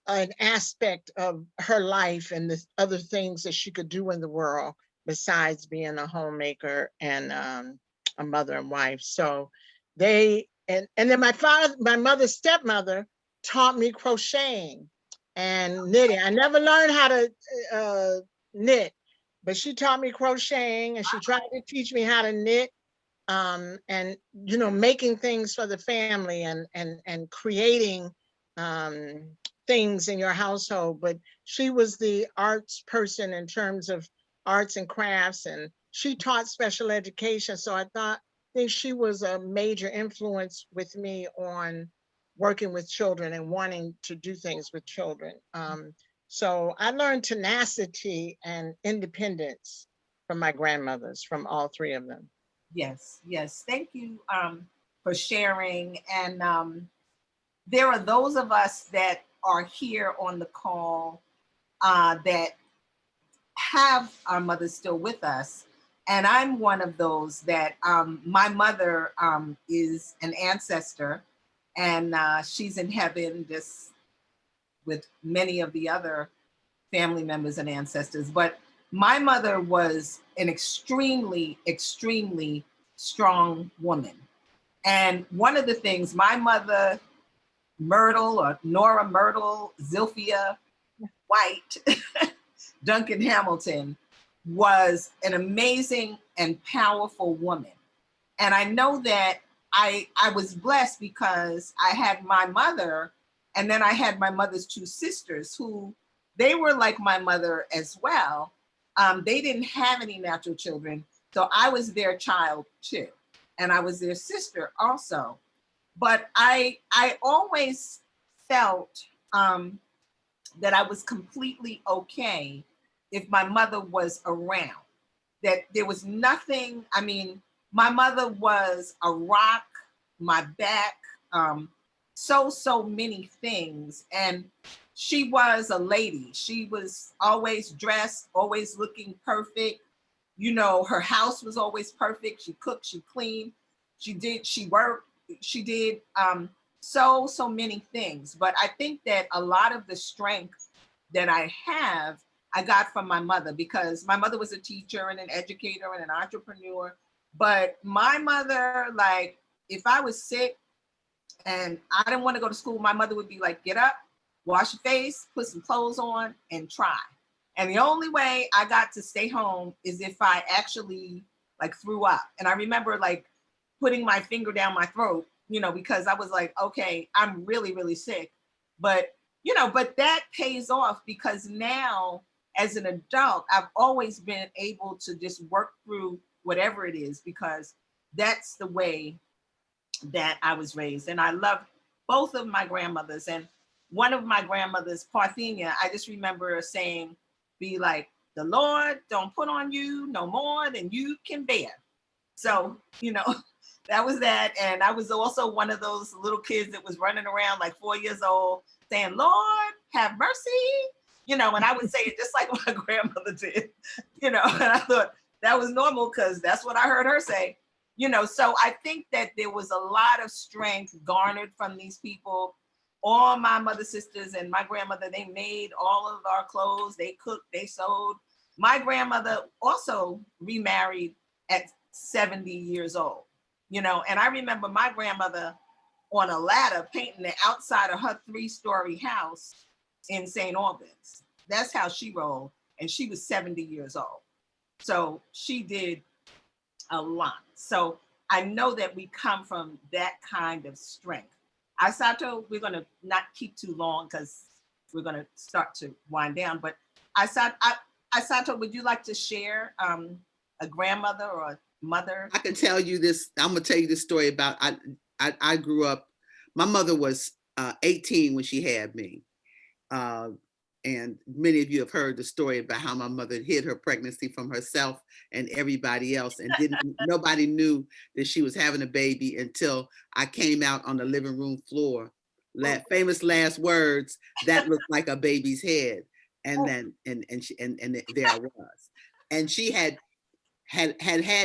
an aspect of her life and the other things that she could do in the world besides being a homemaker and a mother and wife. So and then my mother's stepmother taught me crocheting and knitting. I never learned how to knit, but she taught me crocheting, and she tried to teach me how to knit, and making things for the family and creating things in your household. But she was the arts person in terms of arts and crafts, and she taught special education. So I think she was a major influence with me on working with children and wanting to do things with children. So I learned tenacity and independence from my grandmothers, from all three of them. Yes, yes. Thank you for sharing. And there are those of us that are here on the call that have our mothers still with us. And I'm one of those that my mother is an ancestor, and she's in heaven just with many of the other family members and ancestors. But my mother was an extremely, extremely strong woman. And one of the things my mother, Myrtle or Nora Myrtle, Zilphia White, Duncan Hamilton, was an amazing and powerful woman. And I know that I was blessed because I had my mother, and then I had my mother's two sisters who they were like my mother as well. They didn't have any natural children, so I was their child too, and I was their sister also. But I always felt that I was completely okay if my mother was around. That there was nothing. I mean, my mother was a rock, my back, so many things. And she was a lady. She was always dressed, always looking perfect. You know, her house was always perfect. She cooked, she cleaned, she worked, she did so many things. But I think that a lot of the strength that I have, I got from my mother, because my mother was a teacher and an educator and an entrepreneur. But my mother, like, if I was sick and I didn't want to go to school, my mother would be like, get up, wash your face, put some clothes on, and try. And the only way I got to stay home is if I actually like threw up. And I remember like putting my finger down my throat, you know, because I was like, okay, I'm really, really sick. But, you know, but that pays off, because now as an adult, I've always been able to just work through whatever it is, because that's the way that I was raised. And I loved both of my grandmothers. And one of my grandmothers, Parthenia, I just remember her saying, be like, the Lord don't put on you no more than you can bear. So, you know, that was that. And I was also one of those little kids that was running around like 4 years old saying, Lord, have mercy. You know, and I would say it just like my grandmother did, you know, and I thought that was normal because that's what I heard her say, you know. So I think that there was a lot of strength garnered from these people. All my mother's sisters and my grandmother, they made all of our clothes, they cooked, they sewed. My grandmother also remarried at 70 years old, you know, and I remember my grandmother on a ladder painting the outside of her 3-story house in St. Albans. That's how she rolled. And she was 70 years old. So she did a lot. So I know that we come from that kind of strength. Aissatou, we're going to not keep too long because we're going to start to wind down. But Aissatou, would you like to share a grandmother or a mother? I can tell you this. I'm going to tell you this story about, I grew up, my mother was 18 when she had me. And many of you have heard the story about how my mother hid her pregnancy from herself and everybody else, and nobody knew that she was having a baby until I came out on the living room floor. Famous last words, that looked like a baby's head. And then, and there I was. And she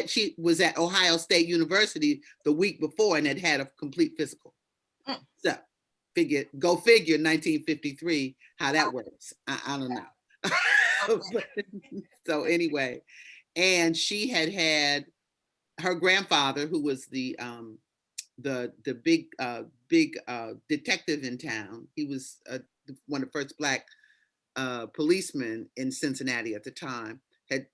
she was at Ohio State University the week before and had a complete physical. So go figure 1953, how that works. I don't know. So anyway, and she had her grandfather, who was the big detective in town. He was one of the first Black policemen in Cincinnati at the time.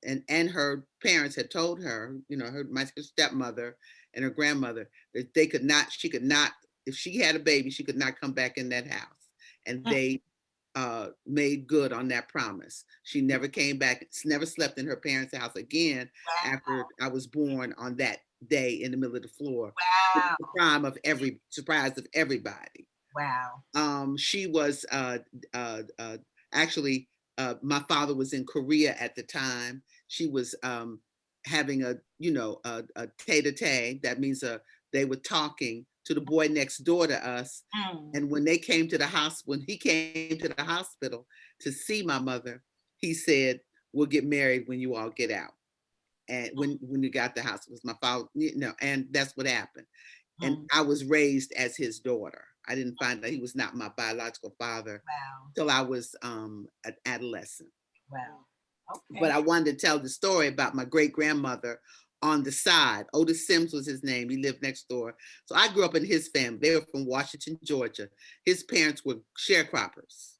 And her parents had told her, you know, my stepmother and her grandmother, that she could not, if she had a baby, she could not come back in that house. And they made good on that promise. She never came back, never slept in her parents' house again. Wow. After I was born on that day in the middle of the floor. Wow. The surprise of everybody. Wow. She was actually, my father was in Korea at the time. She was having a tete-a-tete. That means they were talking to the boy next door to us. And when they came to the hospital, when he came to the hospital to see my mother, he said, "We'll get married when you all get out." And when you got the house, it was my father, and that's what happened. And I was raised as his daughter. I didn't find that he was not my biological father till I was an adolescent. Wow. Okay. But I wanted to tell the story about my great grandmother on the side. Otis Sims was his name. He lived next door. So I grew up in his family. They were from Washington, Georgia. His parents were sharecroppers.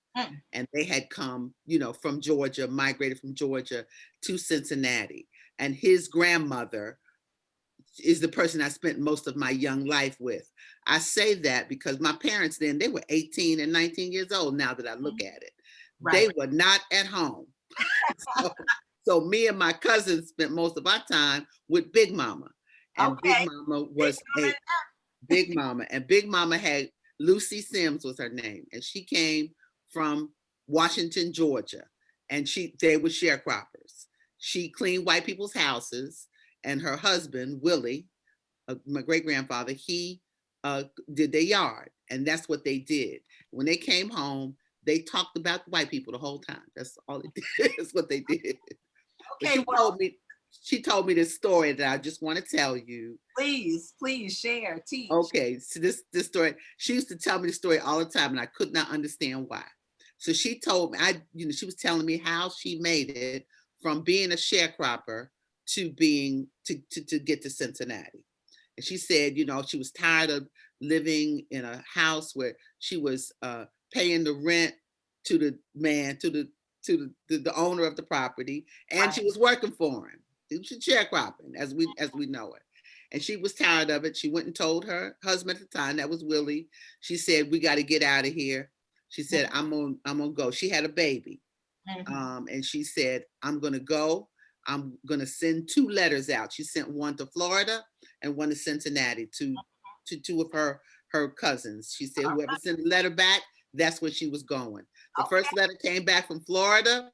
And they had come, from Georgia, migrated from Georgia to Cincinnati. And his grandmother is the person I spent most of my young life with. I say that because my parents then, they were 18 and 19 years old now that I look at it. Right. They were not at home. So me and my cousins spent most of our time with Big Mama. And Big Mama was Big Mama. And Big Mama had, Lucy Sims was her name. And she came from Washington, Georgia. And they were sharecroppers. She cleaned white people's houses. And her husband, Willie, my great-grandfather, he did their yard. And that's what they did. When they came home, they talked about the white people the whole time. That's all it did. That's what they did. Okay, she told me this story that I just want to tell you. Please share, teach. Okay, so this story, she used to tell me the story all the time and I could not understand why. So she told me, she was telling me how she made it from being a sharecropper to being, to get to Cincinnati. And she said, she was tired of living in a house where she was paying the rent to the man, to the owner of the property, and she was working for him. She was sharecropping, as we know it. And she was tired of it. She went and told her husband at the time, that was Willie. She said, "We got to get out of here." She said, I'm gonna go. She had a baby. And she said, "I'm gonna go. I'm gonna send 2 letters out." She sent one to Florida and one to Cincinnati to 2 of her cousins. She said, whoever sent a letter back, that's where she was going. The first letter came back from Florida.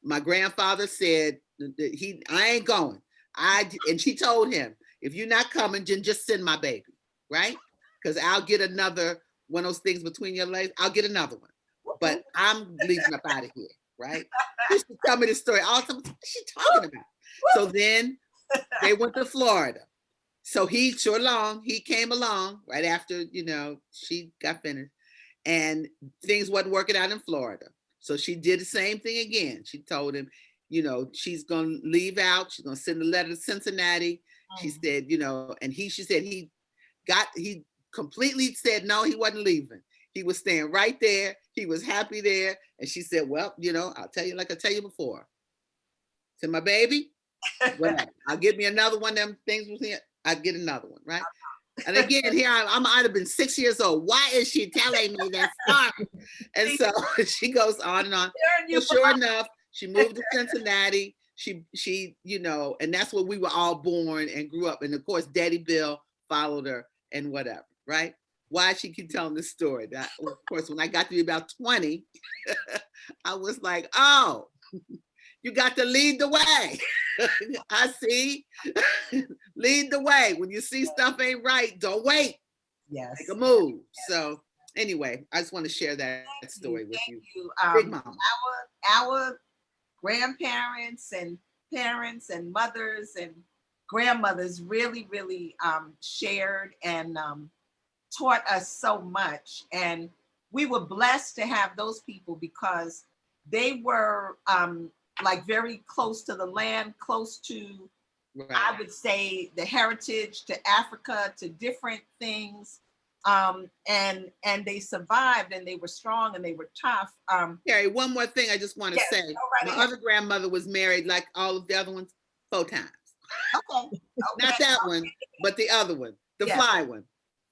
My grandfather said, I ain't going. And she told him, "If you're not coming, then just send my baby, right? Because I'll get another one of those things between your legs. I'll get another one. But I'm leaving up out of here, right?" She used to tell me this story all the time. What's she talking about? So then they went to Florida. So he came along right after, she got finished, and things wasn't working out in Florida. So she did the same thing again. She told him, she's going to leave out. She's going to send a letter to Cincinnati. She said, and she said he completely said, no, he wasn't leaving. He was staying right there. He was happy there. And she said, "Well, I'll tell you like I tell you before. Send my baby. Well, I'll get me another one of them things with him. I'd get another one, right?" And again, here I might have been 6 years old. Why is she telling me that story? And so she goes on and on. So sure enough, she moved to Cincinnati. She, and that's where we were all born and grew up. And of course, Daddy Bill followed her and whatever, right? Why she keep telling this story? That, of course, when I got to be about 20, I was like, "Oh, you got to lead the way." I see. Lead the way. When you see stuff ain't right, don't wait. Yes. Make a move. Yes. So anyway, I just want to share that story with you. Big Mama. Our grandparents and parents and mothers and grandmothers really, really shared and taught us so much. And we were blessed to have those people because they were like very close to the land, close to, right, I would say, the heritage, to Africa, to different things. And they survived and they were strong and they were tough. Terri, one more thing I just want to say. My other grandmother was married, like all of the other ones, 4 times. Okay. Not that one, but the other one, the fly one,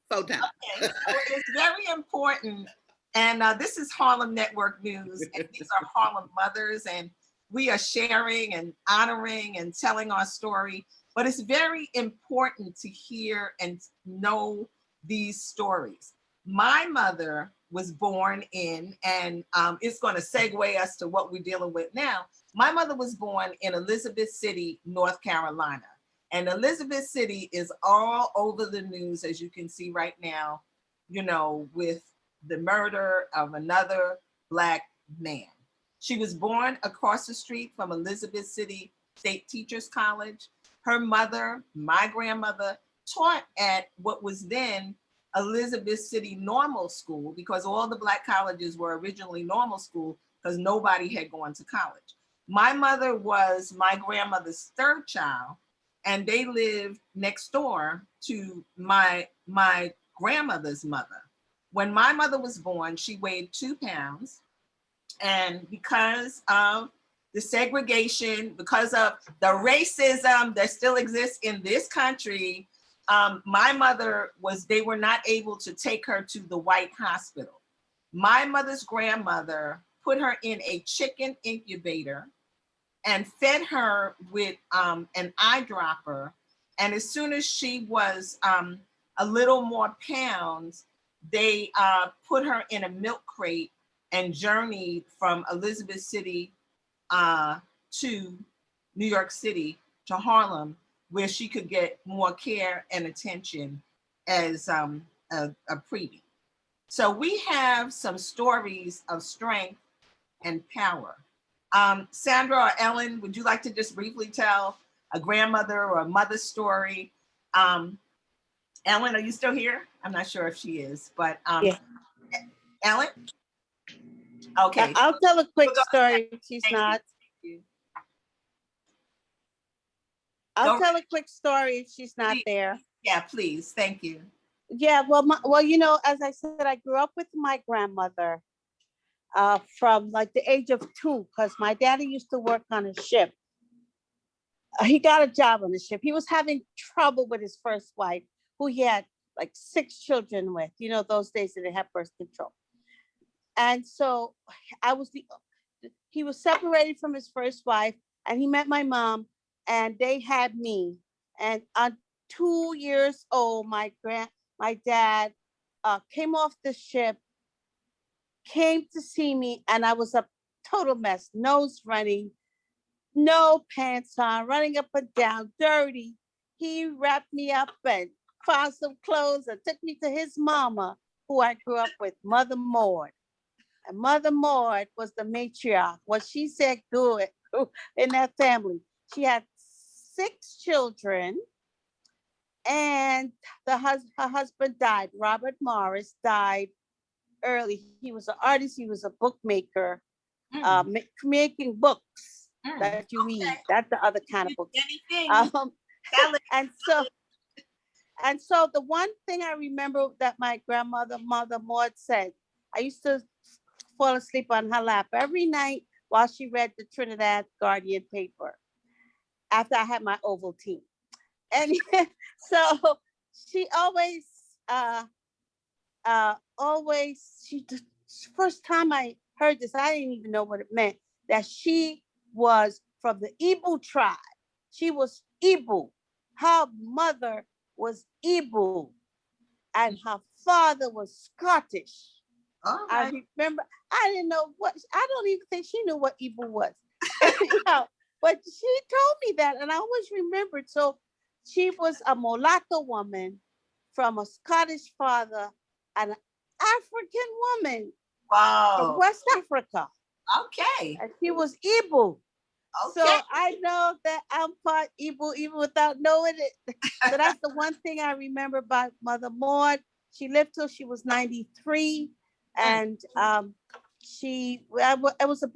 4 times. Okay. So it's very important. And this is Harlem Network News. And these are Harlem Mothers. And we are sharing and honoring and telling our story. But it's very important to hear and know these stories. my mother was born in, and it's going to segue us to what we're dealing with now. My mother was born in Elizabeth City, North Carolina. And Elizabeth City is all over the news, as you can see right now, you know, with the murder of another Black man. She was born across the street from Elizabeth City State Teachers College. Her mother, my grandmother, taught at what was then Elizabeth City Normal School, because all the Black colleges were originally normal school because nobody had gone to college. My mother was my grandmother's third child, and they lived next door to my grandmother's mother. When my mother was born, she weighed 2 pounds. And because of the segregation, because of the racism that still exists in this country, my mother they were not able to take her to the white hospital. My mother's grandmother put her in a chicken incubator and fed her with an eyedropper. And as soon as she was a little more pounds, they put her in a milk crate and journeyed from Elizabeth City to New York City, to Harlem, where she could get more care and attention as a preemie. So we have some stories of strength and power. Sandra or Ellen, would you like to just briefly tell a grandmother or a mother story? Ellen, are you still here? I'm not sure if she is, but Yeah. Ellen? Okay. I'll tell a quick story if she's not. I'll tell a quick story if she's not there. Yeah, please. Thank you. Yeah, well, you know, as I said, I grew up with my grandmother from like the age of 2, because my daddy used to work on a ship. He got a job on the ship. He was having trouble with his first wife, who he had like 6 children with. You know, those days that they had birth control. And so he was separated from his first wife, and he met my mom, and they had me. And on 2 years old, my dad came off the ship, came to see me, and I was a total mess, nose running, no pants on, running up and down, dirty. He wrapped me up and found some clothes and took me to his mama, who I grew up with, Mother Maud. And Mother Maud was the matriarch. What she said good in that family. She had 6 children, and her husband died. Robert Morris died early. He was an artist. He was a bookmaker, making books that you read. That's the other kind of book. And so the one thing I remember that my grandmother, Mother Maud, said, I used to fall asleep on her lap every night while she read the Trinidad Guardian paper after I had my Ovaltine. And so she first time I heard this, I didn't even know what it meant, that she was from the Igbo tribe. She was Igbo. Her mother was Igbo, and her father was Scottish. Okay. I remember, I didn't know I don't even think she knew what Igbo was. You know, but she told me that, and I always remembered. So she was a mulatto woman from a Scottish father and an African woman from West Africa. Okay. And she was Igbo. Okay. So I know that I'm part Igbo even without knowing it. So that's the one thing I remember about Mother Maud. She lived till she was 93. And it was a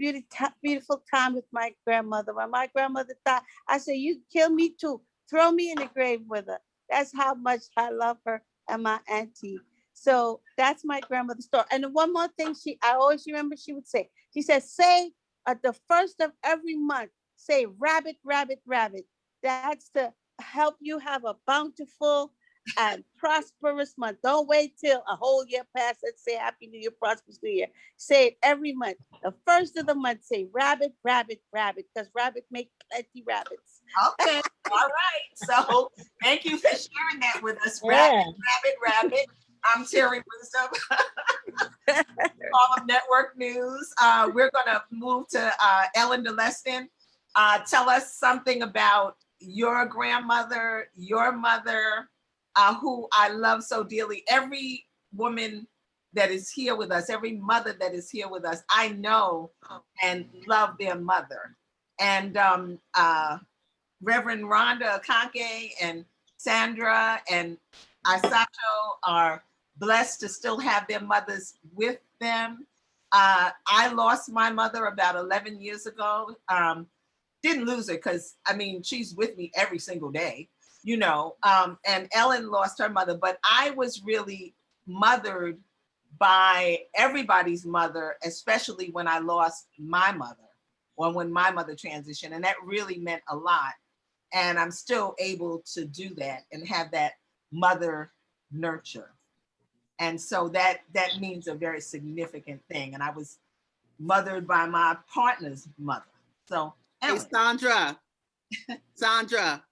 beautiful time with my grandmother. When my grandmother died, I said, you kill me too. Throw me in the grave with her. That's how much I love her and my auntie. So that's my grandmother's story. And one more thing I always remember she would say. She said, say at the first of every month, say rabbit, rabbit, rabbit. That's to help you have a bountiful and prosperous month. Don't wait till a whole year passes and say Happy New Year, prosperous New Year. Say it every month. The first of the month, say rabbit, rabbit, rabbit, because rabbit make plenty rabbits. Okay, all right. So thank you for sharing that with us. Rabbit, rabbit, rabbit. I'm Terri Wisdom, Harlem Network News. We're going to move to Ellen DeLeston. Tell us something about your grandmother, your mother, who I love so dearly. Every woman that is here with us, every mother that is here with us, I know and love their mother. And Reverend Rhonda, Akanke, and Sandra, and Aissatou are blessed to still have their mothers with them. I lost my mother about 11 years ago. Didn't lose her because, I mean, she's with me every single day, you know, and Ellen lost her mother, but I was really mothered by everybody's mother, especially when I lost my mother or when my mother transitioned, and that really meant a lot. And I'm still able to do that and have that mother nurture. And so that means a very significant thing. And I was mothered by my partner's mother. So, Hey, Ellen. Sandra, Sandra,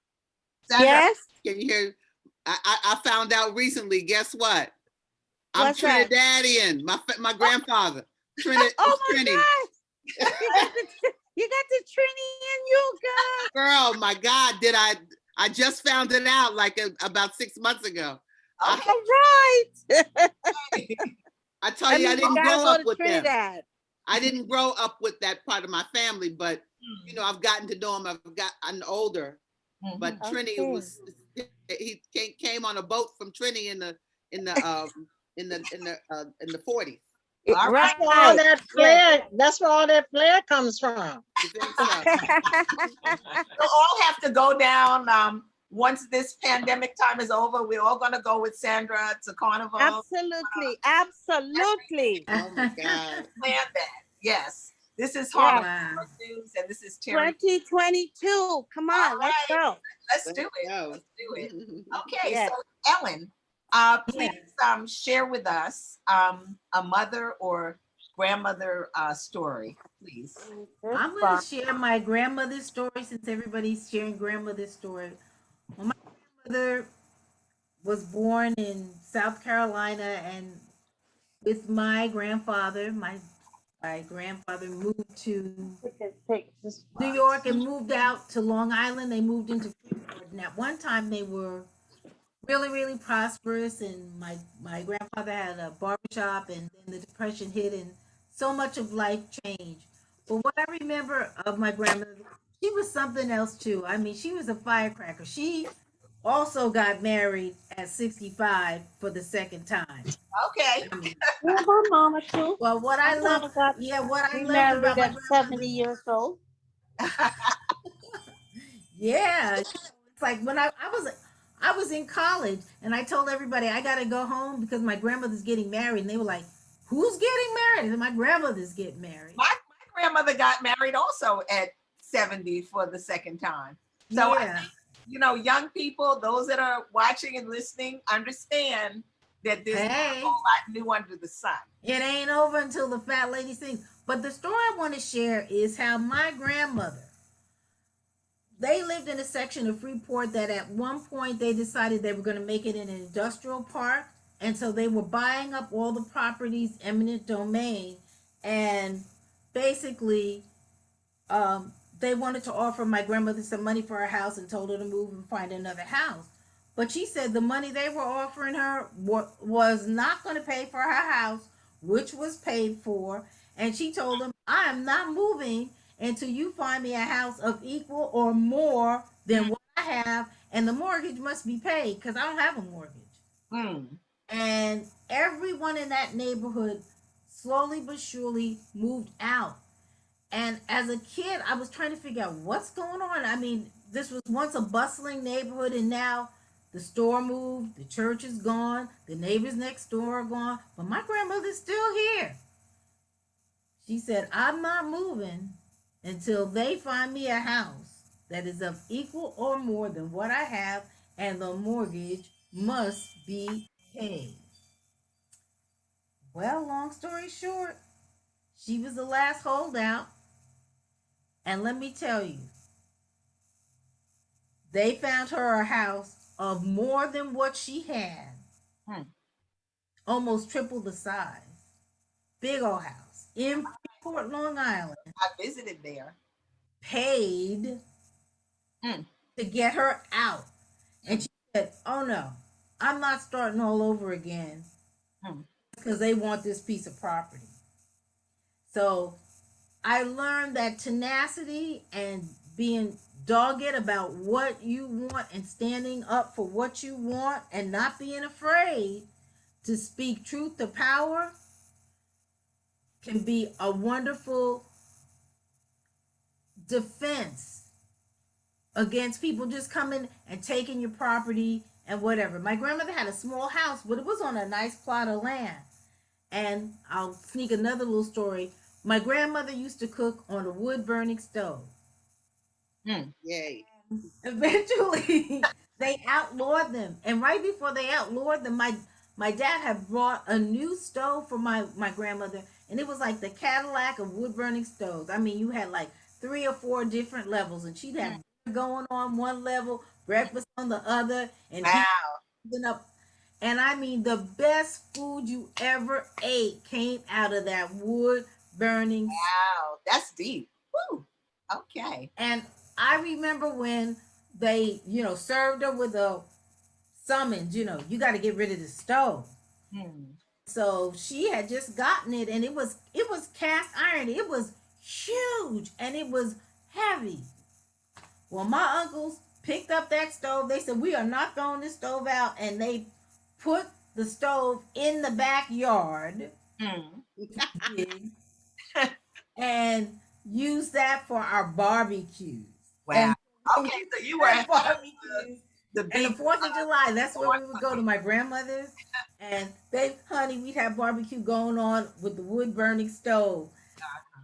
Yes. can you hear? I found out recently, guess what? I'm What's that? Trinidadian, my grandfather. Trinity. Oh my Trini. God. You got the Trini in you, girl. Girl, my God, I just found it out like about 6 months ago. All right. I tell you, I didn't gotta grow go up to with them. Trinidad. I didn't grow up with that part of my family, but you know, I've gotten to know him. I'm older, but Trini was he came on a boat from Trini in the 40s. All right. That's where all that flair, that's where all that flair comes from. You think so? We'll all have to go down once this pandemic time is over. We're all going to go with Sandra to Carnival. Absolutely. Absolutely. Oh my God. Plan that. Yes. This is Harlem Wow. News, and this is Terri. 2022. Come on, let's go. Let's do it. go. Let's do it. Okay, Yes. so Ellen, please share with us a mother or grandmother story, please. I'm going to share my grandmother's story since everybody's sharing grandmother's story. Well, my grandmother was born in South Carolina, and with my grandfather, my grandfather moved to New York and moved out to Long Island. They moved into Freeport, and at one time they were really, really prosperous. And my grandfather had a barbershop, and then the Depression hit, and so much of life changed. But what I remember of my grandmother, she was something else too. I mean, she was a firecracker. She also got married at 65 for the second time. Okay. I mean, Yeah, my mama too. well, what I My loved, mama got what I loved remarried about my at 70 years old. yeah, it's like when I was in college and I told everybody I gotta go home because my grandmother's getting married, and they were like, "Who's getting married?" And my grandmother's getting married. My grandmother got married also at 70 for the second time. So I think, you know, young people, those that are watching and listening, understand that there's not a whole lot new under the sun. It ain't over until the fat lady sings. But the story I want to share is how my grandmother, they lived in a section of Freeport that at one point they decided they were going to make it an industrial park. And so they were buying up all the properties, eminent domain, and basically they wanted to offer my grandmother some money for her house and told her to move and find another house. But she said the money they were offering her was not going to pay for her house, which was paid for. And she told them, I am not moving until you find me a house of equal or more than what I have. And the mortgage must be paid because I don't have a mortgage. And everyone in that neighborhood slowly but surely moved out. And as a kid, I was trying to figure out what's going on. I mean, this was once a bustling neighborhood, and now the store moved, the church is gone, the neighbors next door are gone, but my grandmother's still here. She said, I'm not moving until they find me a house that is of equal or more than what I have, and the mortgage must be paid. Well, long story short, she was the last holdout. And let me tell you, they found her a house of more than what she had. almost triple the size. Big old house in Port Long Island. I visited there. Paid Mm. to get her out. And she said, oh no, I'm not starting all over again Mm. because they want this piece of property. So I learned that tenacity and being dogged about what you want and standing up for what you want and not being afraid to speak truth to power can be a wonderful defense against people just coming and taking your property and whatever. My grandmother had a small house, but it was on a nice plot of land. And I'll sneak another little story. My grandmother used to cook on a wood burning stove. Mm. Yay. Eventually, they outlawed them. And right before they outlawed them, my dad had brought a new stove for my grandmother, and it was like the Cadillac of wood burning stoves. I mean, you had like 3 or 4 different levels, and she'd have dinner going on one level, breakfast on the other, and Wow. heating up. And I mean, the best food you ever ate came out of that wood burning. Wow. That's deep. Woo. Okay. And I remember when they, served her with a summons, you got to get rid of the stove. Mm. So she had just gotten it, and it was cast iron. It was huge and it was heavy. Well, my uncles picked up that stove. They said, we are not throwing this stove out. And they put the stove in the backyard Mm. and used that for our barbecues. Wow. And Okay, so you were at barbecues. the And the big 4th of July, that's where we would go to my grandmother's. And we'd have barbecue going on with the wood burning stove.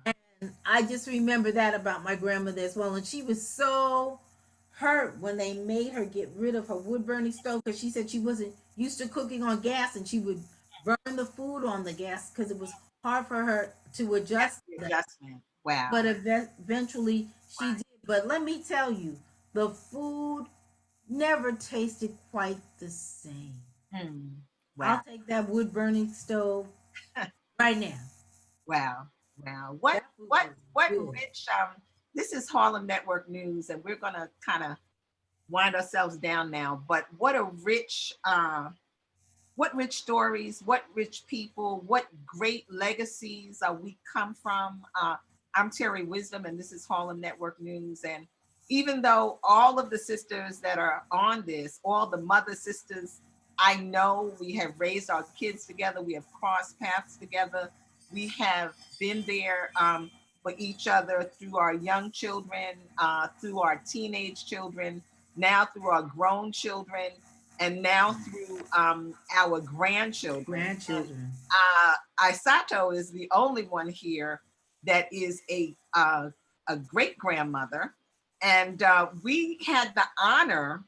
And I just remember that about my grandmother as well. And she was so hurt when they made her get rid of her wood burning stove because she said she wasn't used to cooking on gas and she would burn the food on the gas because it was hard for her to adjust to that. adjustment. Wow. But eventually she did. But let me tell you, the food never tasted quite the same. Mm. I'll Wow. take that wood burning stove right now. Wow. Wow. What That food what was what good. rich this is Harlem Network News, and we're gonna kind of wind ourselves down now, but what rich stories, what rich people, what great legacies we come from. I'm Terri Wisdom, and this is Harlem Network News. And even though all of the sisters that are on this, all the mother sisters, I know we have raised our kids together, we have crossed paths together, we have been there for each other through our young children, through our teenage children, now through our grown children, and now through our grandchildren. Grandchildren. Aissatou is the only one here that is a great grandmother, and we had the honor,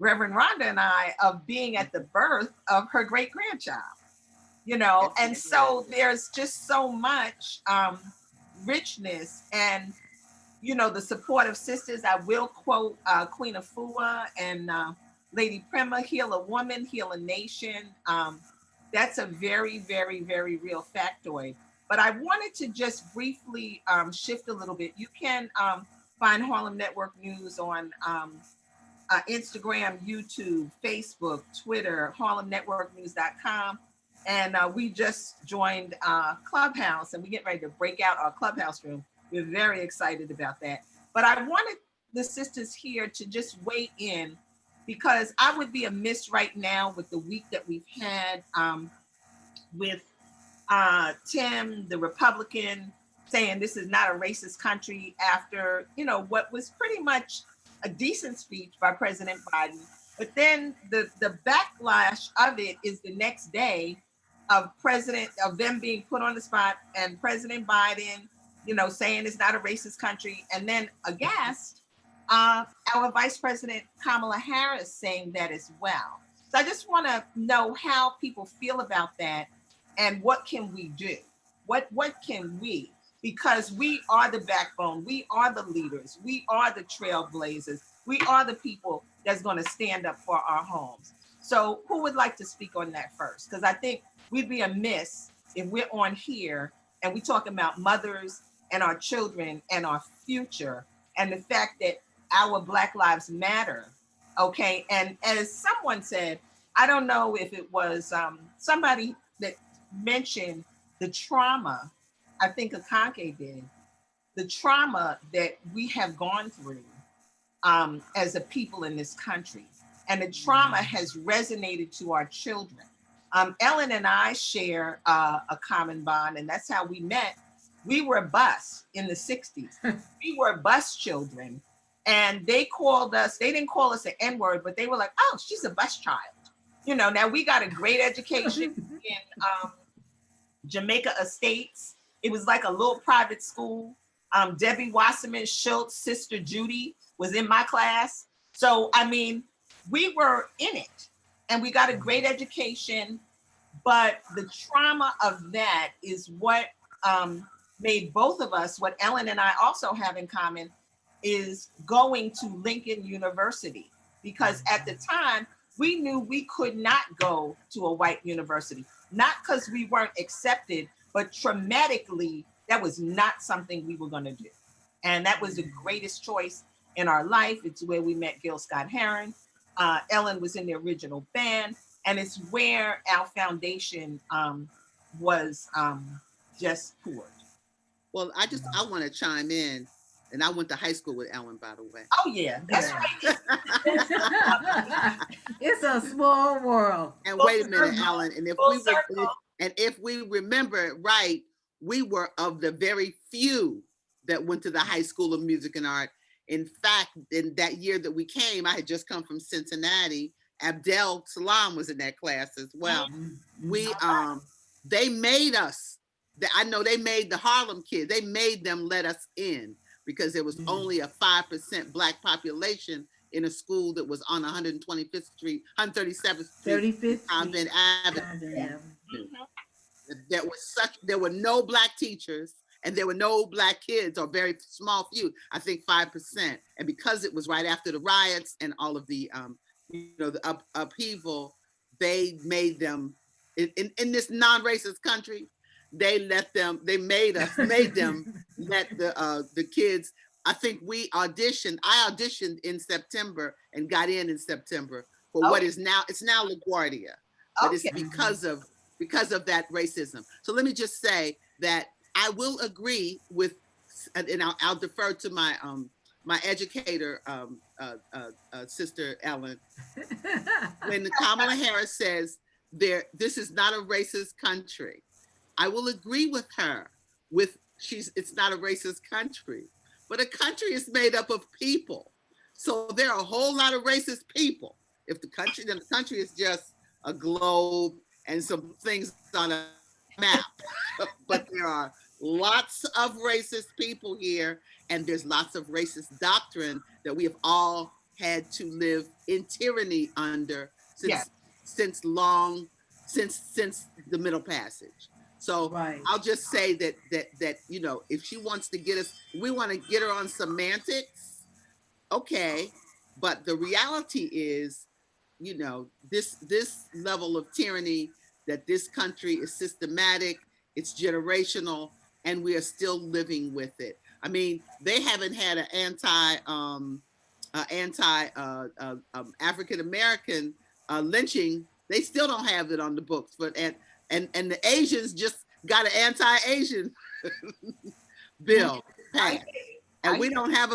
Reverend Rhonda and I, of being at the birth of her great grandchild. And so there's just so much richness and the support of sisters. I will quote Queen Afua and Lady Prima, heal a woman, heal a nation. That's a very, very, very real factoid. But I wanted to just briefly shift a little bit. You can find Harlem Network News on Instagram, YouTube, Facebook, Twitter, harlemnetworknews.com. And we just joined Clubhouse, and we get ready to break out our Clubhouse room. We're very excited about that. But I wanted the sisters here to just weigh in, because I would be amiss right now with the week that we've had with Tim, the Republican, saying this is not a racist country after, what was pretty much a decent speech by President Biden. But then the backlash of it is the next day of them being put on the spot, and President Biden, saying it's not a racist country. And then aghast, our Vice President Kamala Harris saying that as well. So I just want to know how people feel about that, and what can we do? What can we? Because we are the backbone, we are the leaders, we are the trailblazers, we are the people that's going to stand up for our homes. So who would like to speak on that first? Because I think we'd be amiss if we're on here and we talking about mothers and our children and our future and the fact that our Black Lives Matter. Okay. And as someone said, I don't know if it was somebody that mentioned the trauma, I think Akanke did, the trauma that we have gone through as a people in this country. And the trauma has resonated to our children. Ellen and I share a common bond, and that's how we met. We were bus in the 60s. We were bus children. And they called us, they didn't call us an N-word, but they were like, oh, she's a bus child. You know, now we got a great education in Jamaica Estates. It was like a little private school. Debbie Wasserman Schultz, Sister Judy was in my class. So, I mean, we were in it and we got a great education, but the trauma of that is what made both of us, what Ellen and I also have in common, is going to Lincoln University. Because at the time, we knew we could not go to a white university, not because we weren't accepted, but traumatically, that was not something we were going to do. And that was the greatest choice in our life. It's where we met Gil Scott-Heron. Ellen was in the original band, and it's where our foundation was just poured. Well, I want to chime in, and I went to high school with Ellen, by the way. Oh yeah, that's right. It's a small world. And wait a minute, Ellen, and if we remember it right, we were of the very few that went to the High School of Music and Art. In fact, in that year that we came, I had just come from Cincinnati. Abdel Salam was in that class as well. We they made us. I know they made the Harlem kids. They made them let us in because there was only a 5% Black population in a school that was on 125th Street, 137th Street, 35th Convent Avenue. There were no Black teachers and there were no Black kids, or very small few, I think 5%. And because it was right after the riots and all of the the upheaval, they made them in this non-racist country. They made them let the kids. I think I auditioned in September and got in September for what is now, it's now LaGuardia, but it's because of that racism. So let me just say that I will agree with, and I'll defer to my my educator, Sister Ellen, when Kamala Harris says this is not a racist country. I will agree with her it's not a racist country, but a country is made up of people. So there are a whole lot of racist people. If the country is just a globe and some things on a map, but there are lots of racist people here, and there's lots of racist doctrine that we have all had to live in tyranny under since the Middle Passage. So I'll just say that if she wants to get us, we want to get her on semantics, okay. But the reality is, this level of tyranny, that this country is systematic, it's generational, and we are still living with it. I mean, they haven't had an African-American lynching. They still don't have it on the books, and the Asians just got an anti-Asian bill passed. And we don't have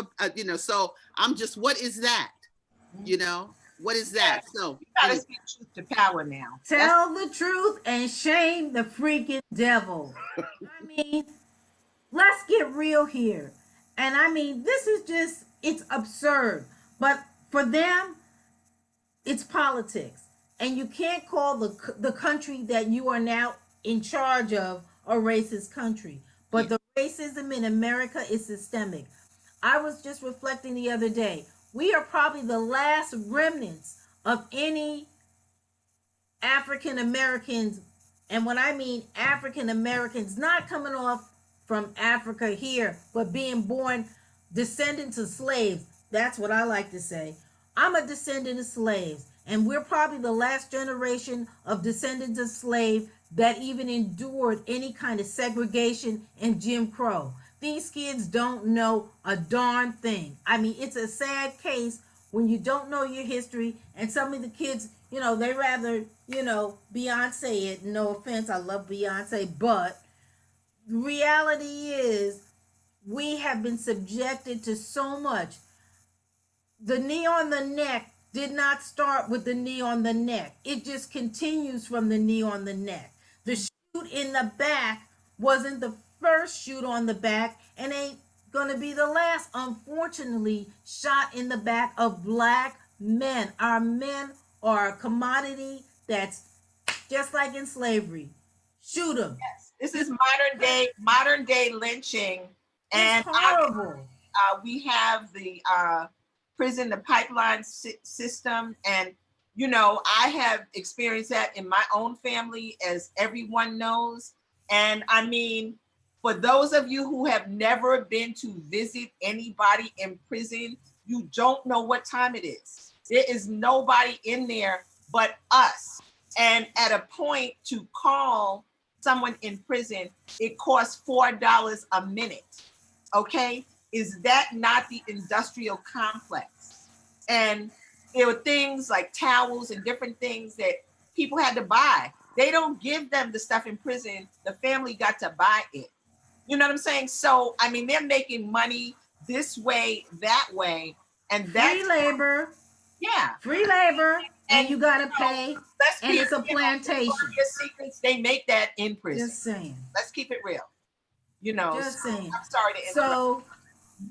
so I'm just, what is that? What is that? So you gotta speak truth to power now. Tell the truth and shame the freaking devil. I mean, let's get real here. And I mean, this is it's absurd. But for them, it's politics. And you can't call the country that you are now in charge of a racist country. But the racism in America is systemic. I was just reflecting the other day. We are probably the last remnants of any African Americans. And when I mean African Americans, not coming off from Africa here, but being born descendants of slaves. That's what I like to say. I'm a descendant of slaves. And we're probably the last generation of descendants of slaves that even endured any kind of segregation and Jim Crow. These kids don't know a darn thing. I mean, it's a sad case when you don't know your history, and some of the kids, they rather, Beyonce it. No offense, I love Beyonce, but the reality is we have been subjected to so much. The knee on the neck did not start with the knee on the neck. It just continues from the knee on the neck. The shoot in the back wasn't the first shoot on the back and ain't gonna be the last. Unfortunately, shot in the back of Black men. Our men are a commodity that's just like in slavery. Shoot them. Yes, this is modern day lynching, and It's horrible. we have the prison, the pipeline system, and I have experienced that in my own family, as everyone knows. And I mean, for those of you who have never been to visit anybody in prison, you don't know what time it is. There is nobody in there but us. And at a point to call someone in prison, it costs $4 a minute. Okay? Is that not the industrial complex? And there were things like towels and different things that people had to buy. They don't give them the stuff in prison. The family got to buy it. You know what I'm saying? So, I mean, they're making money this way, that way, and that's free labor. Yeah. Free labor, and you gotta pay, let's and it's a plantation. Secrets, they make that in prison. Just saying. Let's keep it real. Just saying. I'm sorry to interrupt. So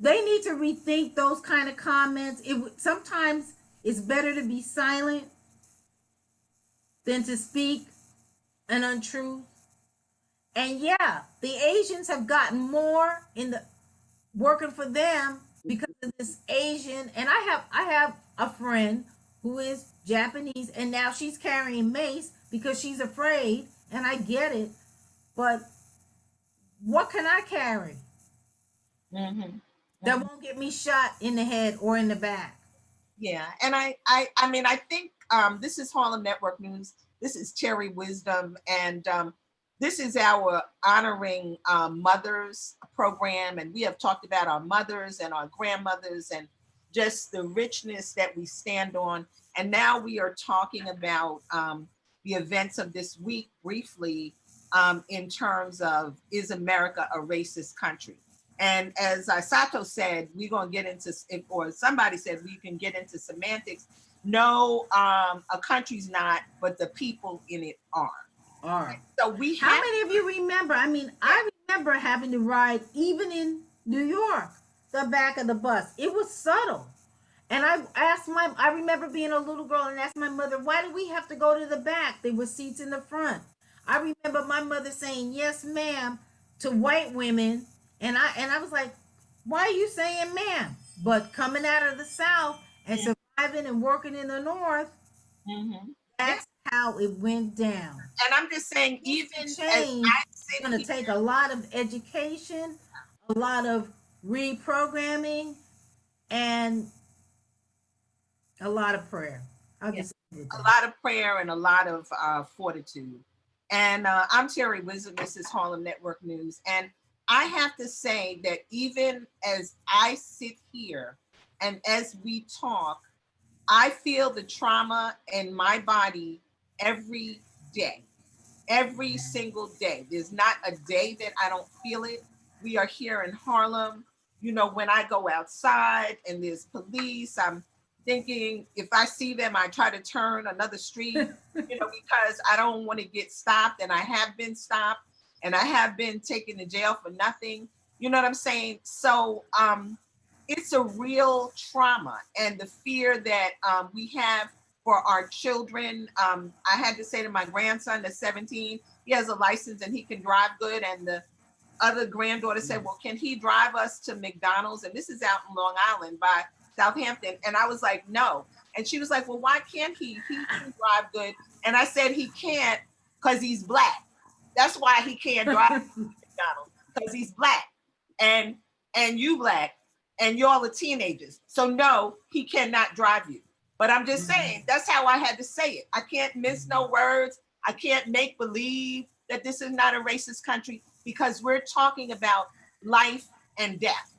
they need to rethink those kind of comments. Sometimes it's better to be silent than to speak an untruth. And yeah, the Asians have gotten more in the working for them because of this Asian. And I have a friend who is Japanese, and now she's carrying mace because she's afraid, and I get it. But what can I carry that won't get me shot in the head or in the back? Yeah, and I mean, I think this is Harlem Network News. This is Terri Wisdom, and this is our Honoring Mothers program, and we have talked about our mothers and our grandmothers and just the richness that we stand on. And now we are talking about the events of this week briefly in terms of, is America a racist country? And as Aissatou said, we're going to get into, or somebody said we can get into semantics. No, a country's not, but the people in it are. So we have. How many of you remember? I mean, I remember having to ride, even in New York, the back of the bus. It was subtle. And I remember being a little girl and asked my mother, why do we have to go to the back? There were seats in the front. I remember my mother saying, yes, ma'am, to white women. And I was like, why are you saying ma'am? But coming out of the South and surviving and working in the North, that's how it went down. And I'm just saying, even change, it's going to take a lot of education, a lot of reprogramming, and a lot of prayer. A lot of prayer and a lot of fortitude. And I'm Terri Wisdom. This is Harlem Network News. And I have to say that even as I sit here and as we talk, I feel the trauma in my body every day, every single day. There's not a day that I don't feel it. We are here in Harlem. When I go outside and there's police, I'm thinking if I see them, I try to turn another street, because I don't want to get stopped. And I have been stopped and I have been taken to jail for nothing. You know what I'm saying? So it's a real trauma, and the fear that we have for our children. I had to say to my grandson, that's 17, he has a license and he can drive good. And the other granddaughter said, well, can he drive us to McDonald's? And this is out in Long Island by Southampton. And I was like, no. And she was like, well, why can't he? He can drive good. And I said, he can't because he's Black. That's why he can't drive to McDonald's, because he's Black. And you Black, and y'all are teenagers. So no, he cannot drive you. But I'm just saying, that's how I had to say it. I can't miss no words. I can't make believe that this is not a racist country, because we're talking about life and death.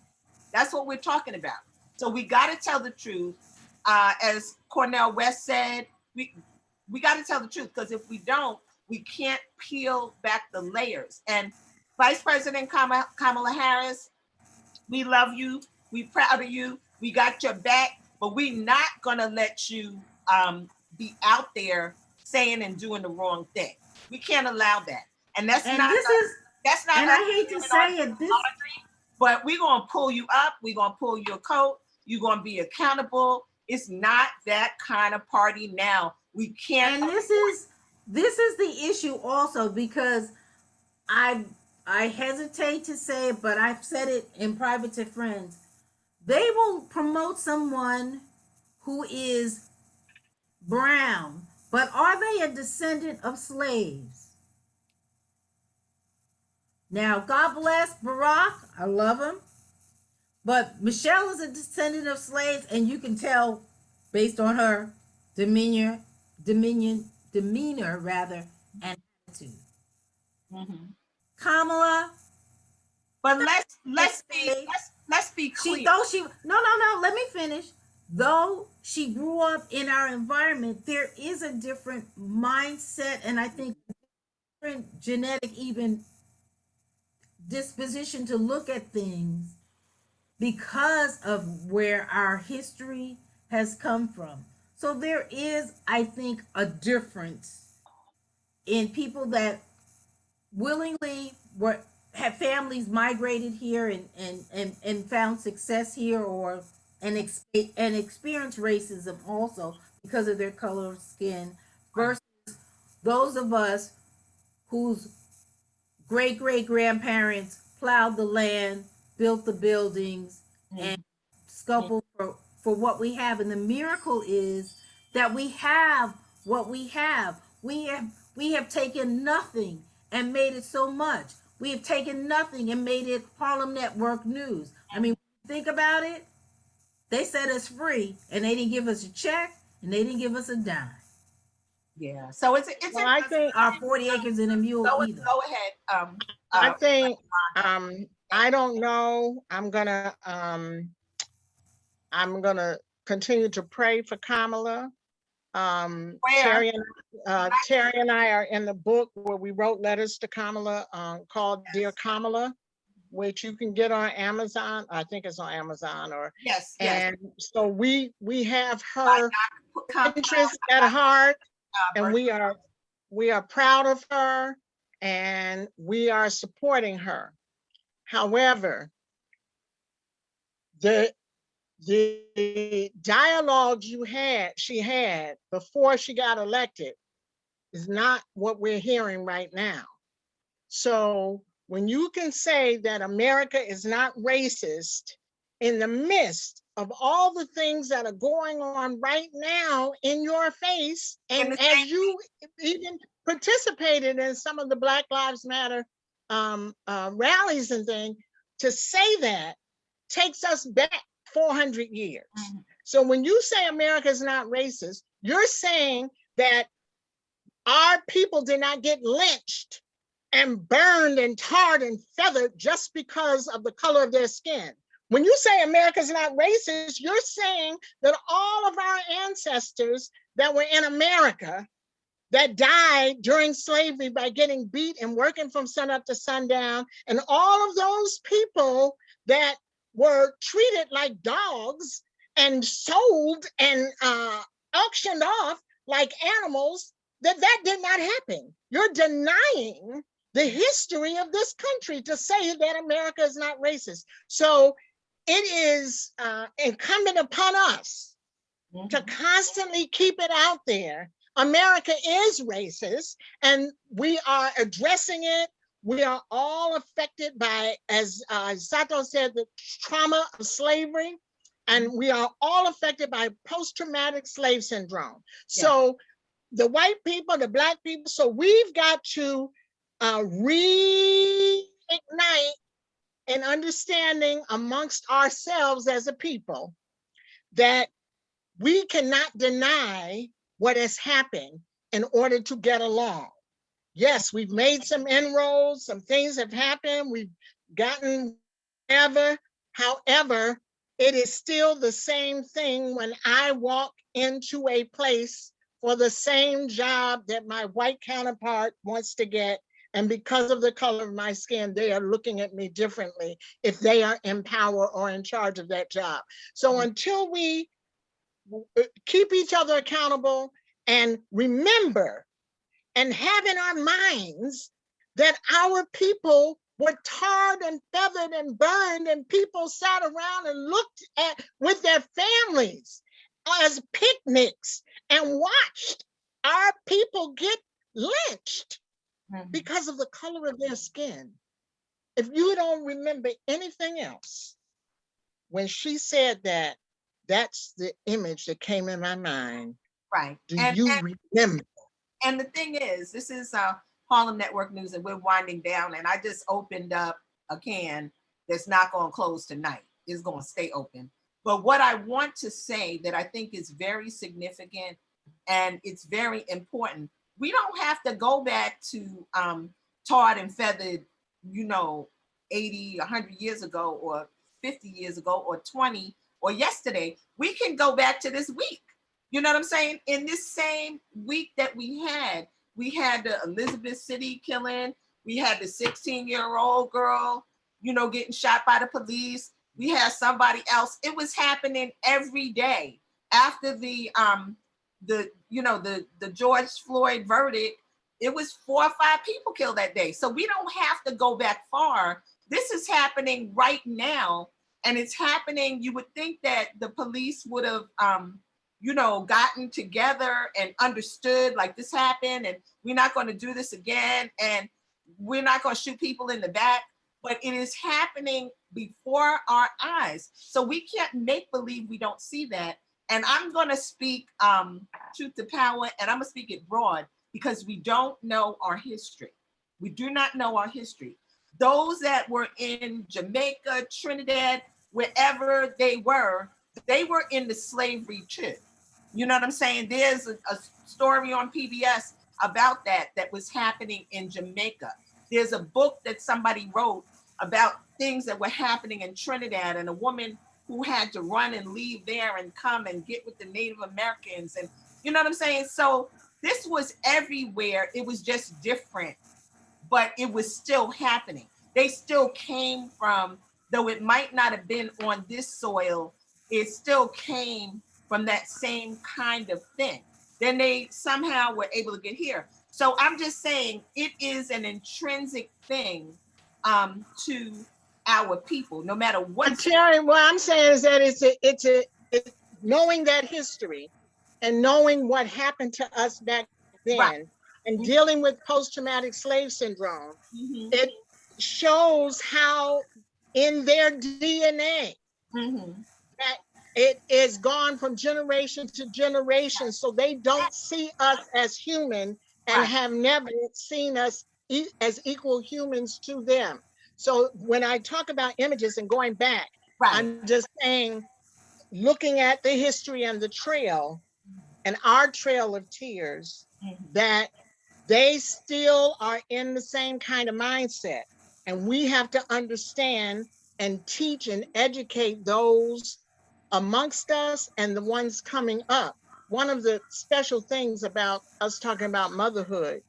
That's what we're talking about. So we got to tell the truth. As Cornel West said, we got to tell the truth, because if we don't, we can't peel back the layers. And Vice President Kamala Harris, we love you. We proud of you. We got your back, but we not gonna let you be out there saying and doing the wrong thing. We can't allow that. And that's And not this us, is, that's not and us I hate to giving say our it, this, apology, but we're gonna pull you up. We're gonna pull your coat. You're gonna be accountable. It's not that kind of party now. We can't. and this is the issue also, because I I hesitate to say it, but I've said it in private to friends. They will promote someone who is brown, but are they a descendant of slaves? Now, God bless Barack. I love him. But Michelle is a descendant of slaves, and you can tell based on her demeanor rather, and attitude. Mhm. Kamala, But let's be say let's be she clear. though she no, let me finish. Though she grew up in our environment, there is a different mindset, and I think different genetic even disposition to look at things because of where our history has come from. So there is, I think, a difference in people that willingly were have families migrated here and found success here, or and experience racism also because of their color of skin, versus those of us whose great grandparents plowed the land, built the buildings, and scuffled for what we have. And the miracle is that we have what we have. We have taken nothing and made it so much. We have taken nothing and made it Harlem Network News. I mean, think about it. They set us free, and they didn't give us a check, and they didn't give us a dime. Yeah. So it's Well, I think Our 40 acres and a mule either. go ahead. I think I don't know. I'm gonna continue to pray for Kamala. Where? Terry and I are in the book where we wrote letters to Kamala called Dear Kamala, which you can get on Amazon. I think it's on Amazon, or Yes. and so we have her interest at heart, and we are proud of her, and we are supporting her. However, the dialogue she had before she got elected is not what we're hearing right now. So when you can say that America is not racist in the midst of all the things that are going on right now in your face, and as you even participated in some of the Black Lives Matter rallies and things, to say that takes us back 400 years. Mm-hmm. So when you say America is not racist, you're saying that our people did not get lynched and burned and tarred and feathered just because of the color of their skin. When you say America's not racist, you're saying that all of our ancestors that were in America that died during slavery by getting beat and working from sunup to sundown, and all of those people that were treated like dogs and sold and auctioned off like animals, that did not happen. You're denying the history of this country to say that America is not racist. So it is incumbent upon us to constantly keep it out there. America is racist, and we are addressing it. We are all affected by, as Aissatou said, the trauma of slavery, and we are all affected by post-traumatic slave syndrome. So the white people, the Black people, so we've got to reignite an understanding amongst ourselves as a people that we cannot deny what has happened in order to get along. Yes, we've made some inroads, some things have happened, we've gotten whatever. However, it is still the same thing when I walk into a place for the same job that my white counterpart wants to get. And because of the color of my skin, they are looking at me differently if they are in power or in charge of that job. So until we keep each other accountable and remember and have in our minds that our people were tarred and feathered and burned, and people sat around and looked at with their families as picnics and watched our people get lynched because of the color of their skin. If you don't remember anything else, when she said that, that's the image that came in my mind. Right. Do you remember? And the thing is, this is Harlem Network News, and we're winding down. And I just opened up a can that's not going to close tonight. It's going to stay open. But what I want to say that I think is very significant and it's very important, we don't have to go back to tarred and feathered, 80, 100 years ago, or 50 years ago, or 20, or yesterday. We can go back to this week. You know what I'm saying? In this same week that we had the Elizabeth City killing. We had the 16-year-old girl, getting shot by the police. We had somebody else. It was happening every day. After the George Floyd verdict, it was 4 or 5 people killed that day. So we don't have to go back far. This is happening right now. And it's happening. You would think that the police would have gotten together and understood, like, this happened and we're not going to do this again and we're not going to shoot people in the back, but it is happening before our eyes. So we can't make believe we don't see that. And I'm going to speak truth to power, and I'm going to speak it broad because we don't know our history. We do not know our history. Those that were in Jamaica, Trinidad, wherever they were in the slavery too. You know what I'm saying? There's a story on PBS about that was happening in Jamaica. There's a book that somebody wrote about things that were happening in Trinidad, and a woman who had to run and leave there and come and get with the Native Americans. And you know what I'm saying? So this was everywhere. It was just different, but it was still happening. They still came from, though it might not have been on this soil, it still came from that same kind of thing. Then they somehow were able to get here. So I'm just saying it is an intrinsic thing to our people, no matter what. Terri, what I'm saying is that it's knowing that history and knowing what happened to us back then, right, and dealing with post-traumatic slave syndrome, it shows how in their DNA that it is gone from generation to generation. So they don't see us as human and have never seen us as equal humans to them. So when I talk about images and going back, I'm just saying, looking at the history and the trail and our trail of tears, that they still are in the same kind of mindset. And we have to understand and teach and educate those amongst us and the ones coming up. One of the special things about us talking about motherhood,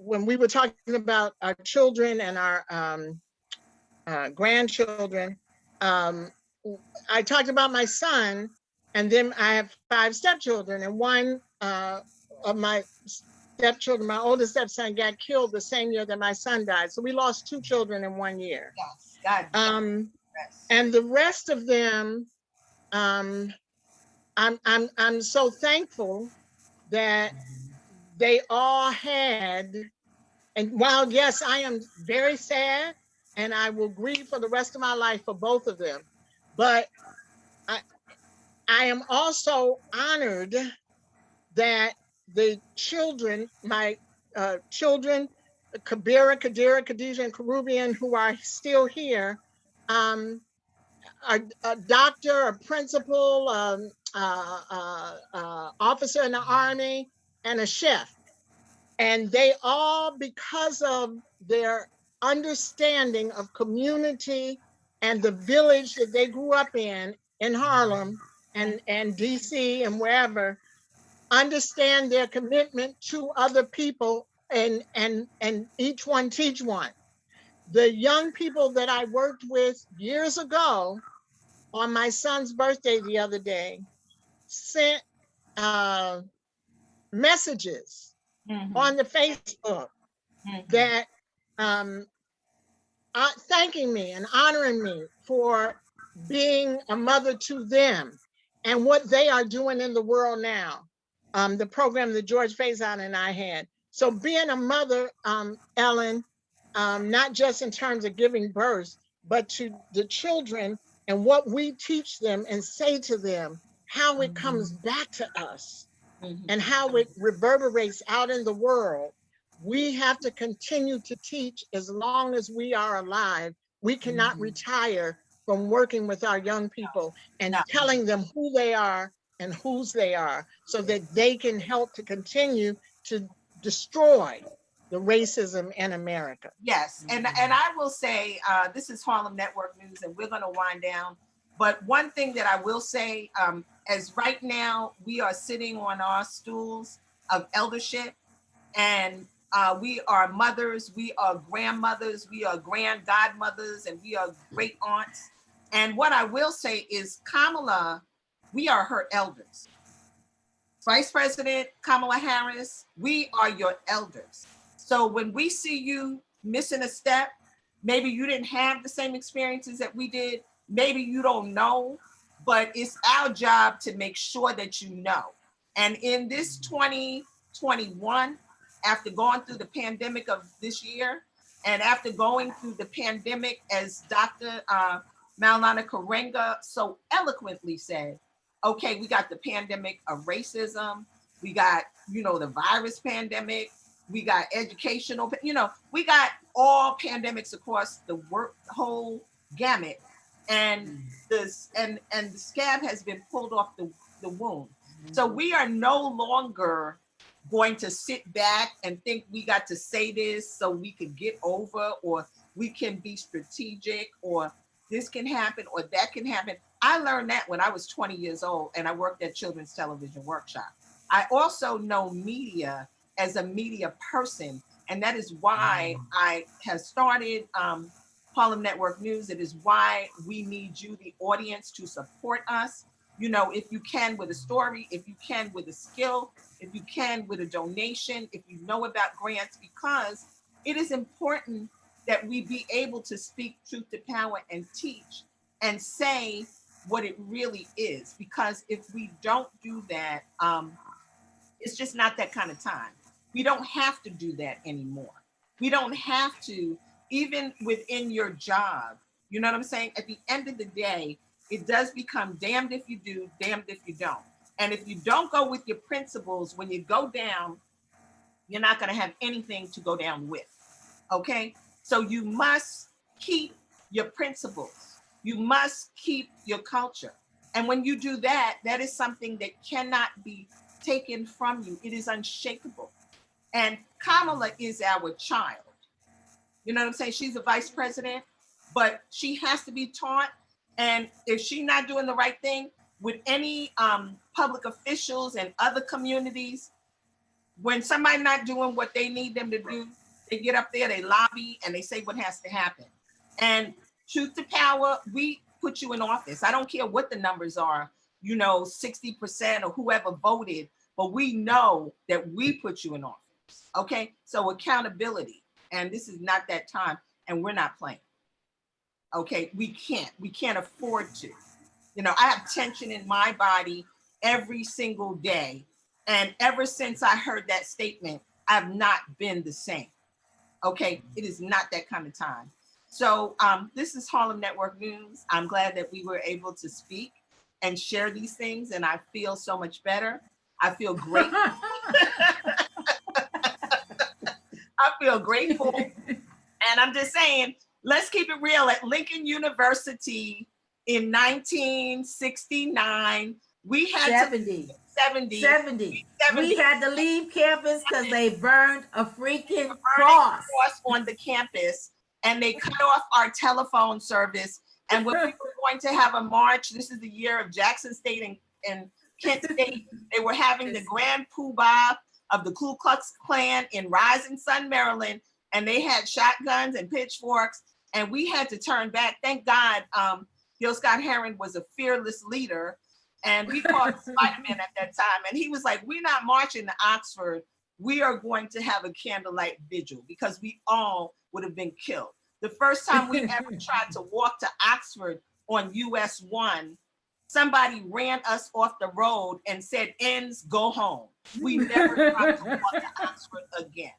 when we were talking about our children and our grandchildren, I talked about my son, and then I have 5 stepchildren, and one of my stepchildren, my oldest stepson, got killed the same year that my son died. So we lost 2 children in 1 year. Yes, God. And the rest of them, I'm so thankful that they all had. And while, yes, I am very sad and I will grieve for the rest of my life for both of them, but I am also honored that the children, my children, Kabira, Kadira, Khadijah, and Karubian, who are still here, a doctor, a principal, officer in the Army, and a chef. And they all, because of their understanding of community and the village that they grew up in Harlem and DC and wherever, understand their commitment to other people and each one teach one. The young people that I worked with years ago on my son's birthday the other day sent messages on the Facebook that thanking me and honoring me for being a mother to them and what they are doing in the world now. The program that George Faison and I had. So being a mother, Ellen, not just in terms of giving birth, but to the children and what we teach them and say to them, how it comes back to us and how it reverberates out in the world. We have to continue to teach as long as we are alive. We cannot retire from working with our young people and telling them who they are and whose they are so that they can help to continue to destroy the racism in America. Yes, and I will say, this is Harlem Network News, and we're going to wind down. But one thing that I will say, as right now we are sitting on our stools of eldership, and we are mothers, we are grandmothers, we are grand godmothers, and we are great aunts. And what I will say is, Kamala, we are her elders. Vice President Kamala Harris, we are your elders. So when we see you missing a step, maybe you didn't have the same experiences that we did, maybe you don't know, but it's our job to make sure that you know. And in this 2021, after going through the pandemic of this year, and after going through the pandemic, as Dr. Maulana Karenga so eloquently said, okay, we got the pandemic of racism, we got, the virus pandemic, we got educational, we got all pandemics across the whole gamut, and the scab has been pulled off the wound. So we are no longer going to sit back and think we got to say this so we could get over, or we can be strategic, or this can happen or that can happen. I learned that when I was 20 years old and I worked at Children's Television Workshop. I also know media as a media person, and that is why I have started Harlem Network News. It is why we need you, the audience, to support us. If you can with a story, if you can with a skill, if you can with a donation, if you know about grants, because it is important that we be able to speak truth to power and teach and say what it really is. Because if we don't do that, it's just not that kind of time. We don't have to do that anymore. We don't have to, even within your job. You know what I'm saying? At the end of the day, it does become damned if you do, damned if you don't. And if you don't go with your principles, when you go down, you're not going to have anything to go down with. Okay? So you must keep your principles. You must keep your culture. And when you do that, that is something that cannot be taken from you. It is unshakable. And Kamala is our child. You know what I'm saying? She's a vice president, but she has to be taught. And if she's not doing the right thing with any public officials and other communities, when somebody not doing what they need them to do, they get up there, they lobby, and they say what has to happen. And truth to power, we put you in office. I don't care what the numbers are, 60% or whoever voted, but we know that we put you in office. Okay, so accountability, and this is not that time, and we're not playing. Okay, we can't afford to. I have tension in my body every single day, and ever since I heard that statement, I've not been the same. Okay, it is not that kind of time. So this is Harlem Network News. I'm glad that we were able to speak and share these things, and I feel so much better. I feel great. I feel grateful. And I'm just saying, let's keep it real. At Lincoln University in 1969. We had 70. 70. 70. 70. We had to leave campus because they burned a freaking burning cross. cross on the campus, and they cut off our telephone service. And when we were going to have a march, this is the year of Jackson State and Kent State, they were having the grand poobah of the Ku Klux Klan in Rising Sun, Maryland, and they had shotguns and pitchforks, and we had to turn back. Thank God, Gil Scott-Heron was a fearless leader, and we called Spider-Man at that time, and he was like, we're not marching to Oxford, we are going to have a candlelight vigil because we all would have been killed. The first time we ever tried to walk to Oxford on US 1, somebody ran us off the road and said, ends, go home. We never tried to walk to Oxford again.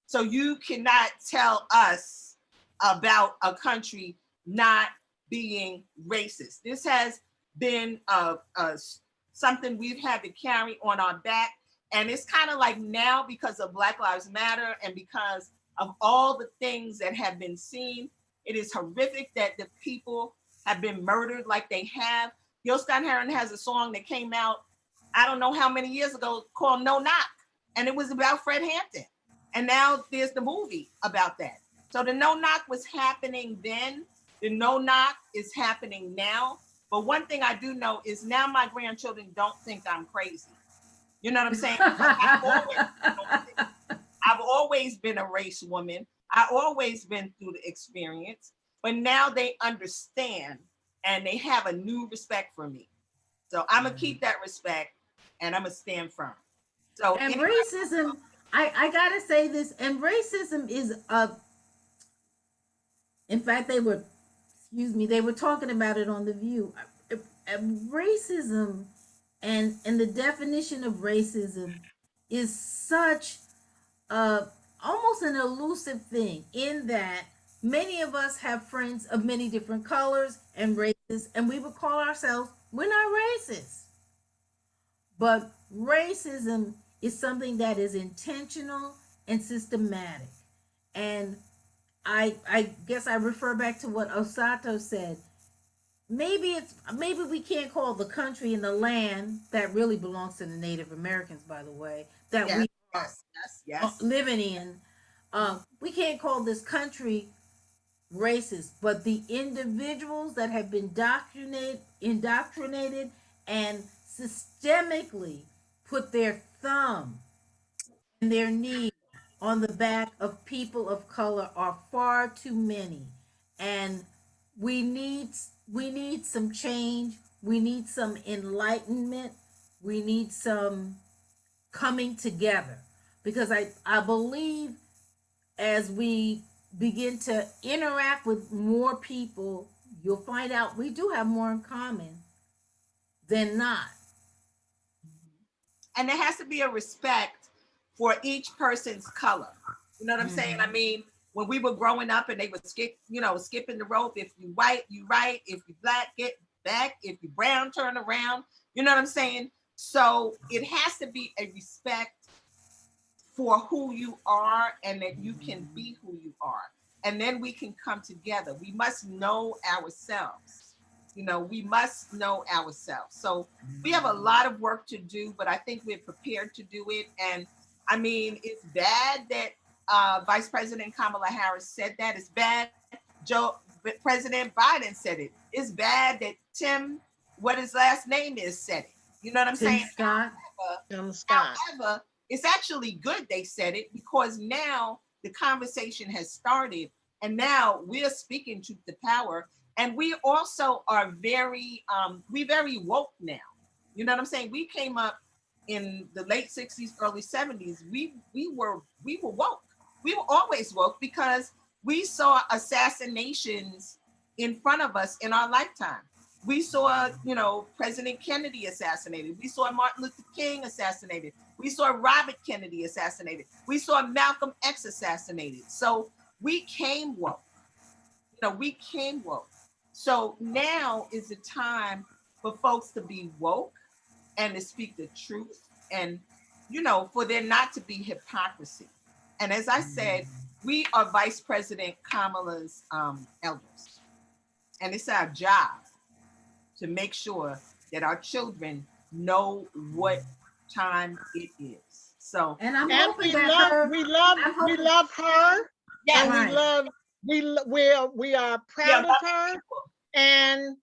So you cannot tell us about a country not being racist. This has been something we've had to carry on our back. And it's kind of like now, because of Black Lives Matter and because of all the things that have been seen, it is horrific that the people have been murdered like they have. Gil Scott-Heron has a song that came out, I don't know how many years ago, called No Knock. And it was about Fred Hampton. And now there's the movie about that. So the no knock was happening then. The no knock is happening now. But one thing I do know is now my grandchildren don't think I'm crazy. You know what I'm saying? I've always been a race woman. I've always been through the experience. But now they understand and they have a new respect for me. So I'm going to keep that respect and I'm going to stand firm. So and racism, I gotta say this, and racism is in fact, they were talking about it on The View. Racism and the definition of racism is such almost an elusive thing, in that many of us have friends of many different colors and races, and we would call ourselves, we're not racist. But racism is something that is intentional and systematic. And I guess I refer back to what Aissatou said. Maybe we can't call the country and the land that really belongs to the Native Americans, by the way, that we are living in. We can't call this country racist, but the individuals that have been indoctrinated and systemically put their thumb and their knee on the back of people of color are far too many. And we need some change. We need some enlightenment. We need some coming together, because I believe as we begin to interact with more people, you'll find out we do have more in common than not. And there has to be a respect for each person's color. You know what I'm saying? I mean, when we were growing up and they would skipping the rope. If you white, you right. If you black, get back. If you brown, turn around. You know what I'm saying? So it has to be a respect for who you are and that you can be who you are. And then we can come together. We must know ourselves. We must know ourselves. So we have a lot of work to do, but I think we're prepared to do it. And I mean, it's bad that Vice President Kamala Harris said that. It's bad President Biden said it. It's bad that Tim, what his last name is, said it. You know what I'm saying? However, it's actually good they said it, because now the conversation has started and now we're speaking truth to power. And we also are very woke now. You know what I'm saying? We came up in the late 60s, early 70s. We were woke. We were always woke because we saw assassinations in front of us in our lifetime. We saw, President Kennedy assassinated. We saw Martin Luther King assassinated. We saw Robert Kennedy assassinated. We saw Malcolm X assassinated. So we came woke. We came woke. So now is the time for folks to be woke and to speak the truth, and, for there not to be hypocrisy. And as I said, we are Vice President Kamala's elders. And it's our job to make sure that our children know what time it is. So, And I'm And hoping that her, we I'm we hoping, love her, yes, and right. we are we are proud of loving her, people. and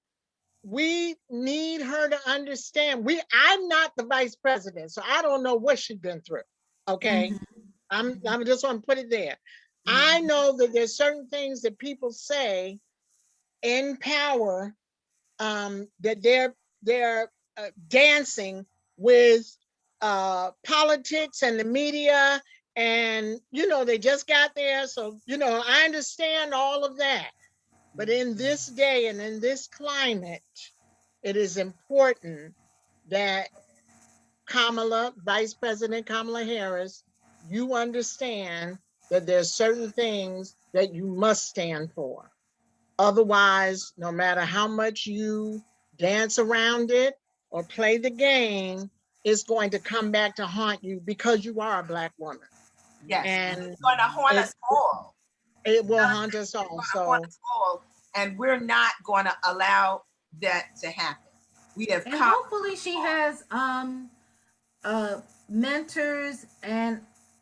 we need her to understand. I'm not the vice president, so I don't know what she's been through. Okay. I'm just want to put it there. I know that there's certain things that people say in power, that they're dancing with politics and the media, and they just got there. So I understand all of that, but in this day and in this climate, it is important that Vice President Kamala Harris, you understand that there's certain things that you must stand for. Otherwise, no matter how much you dance around it or play the game, it's going to come back to haunt you because you are a Black woman. Yes, and And it's going to haunt it us all. it will haunt us all. It's going to haunt So us all, and we're not going to allow that to happen. We have And come. hopefully she has mentors and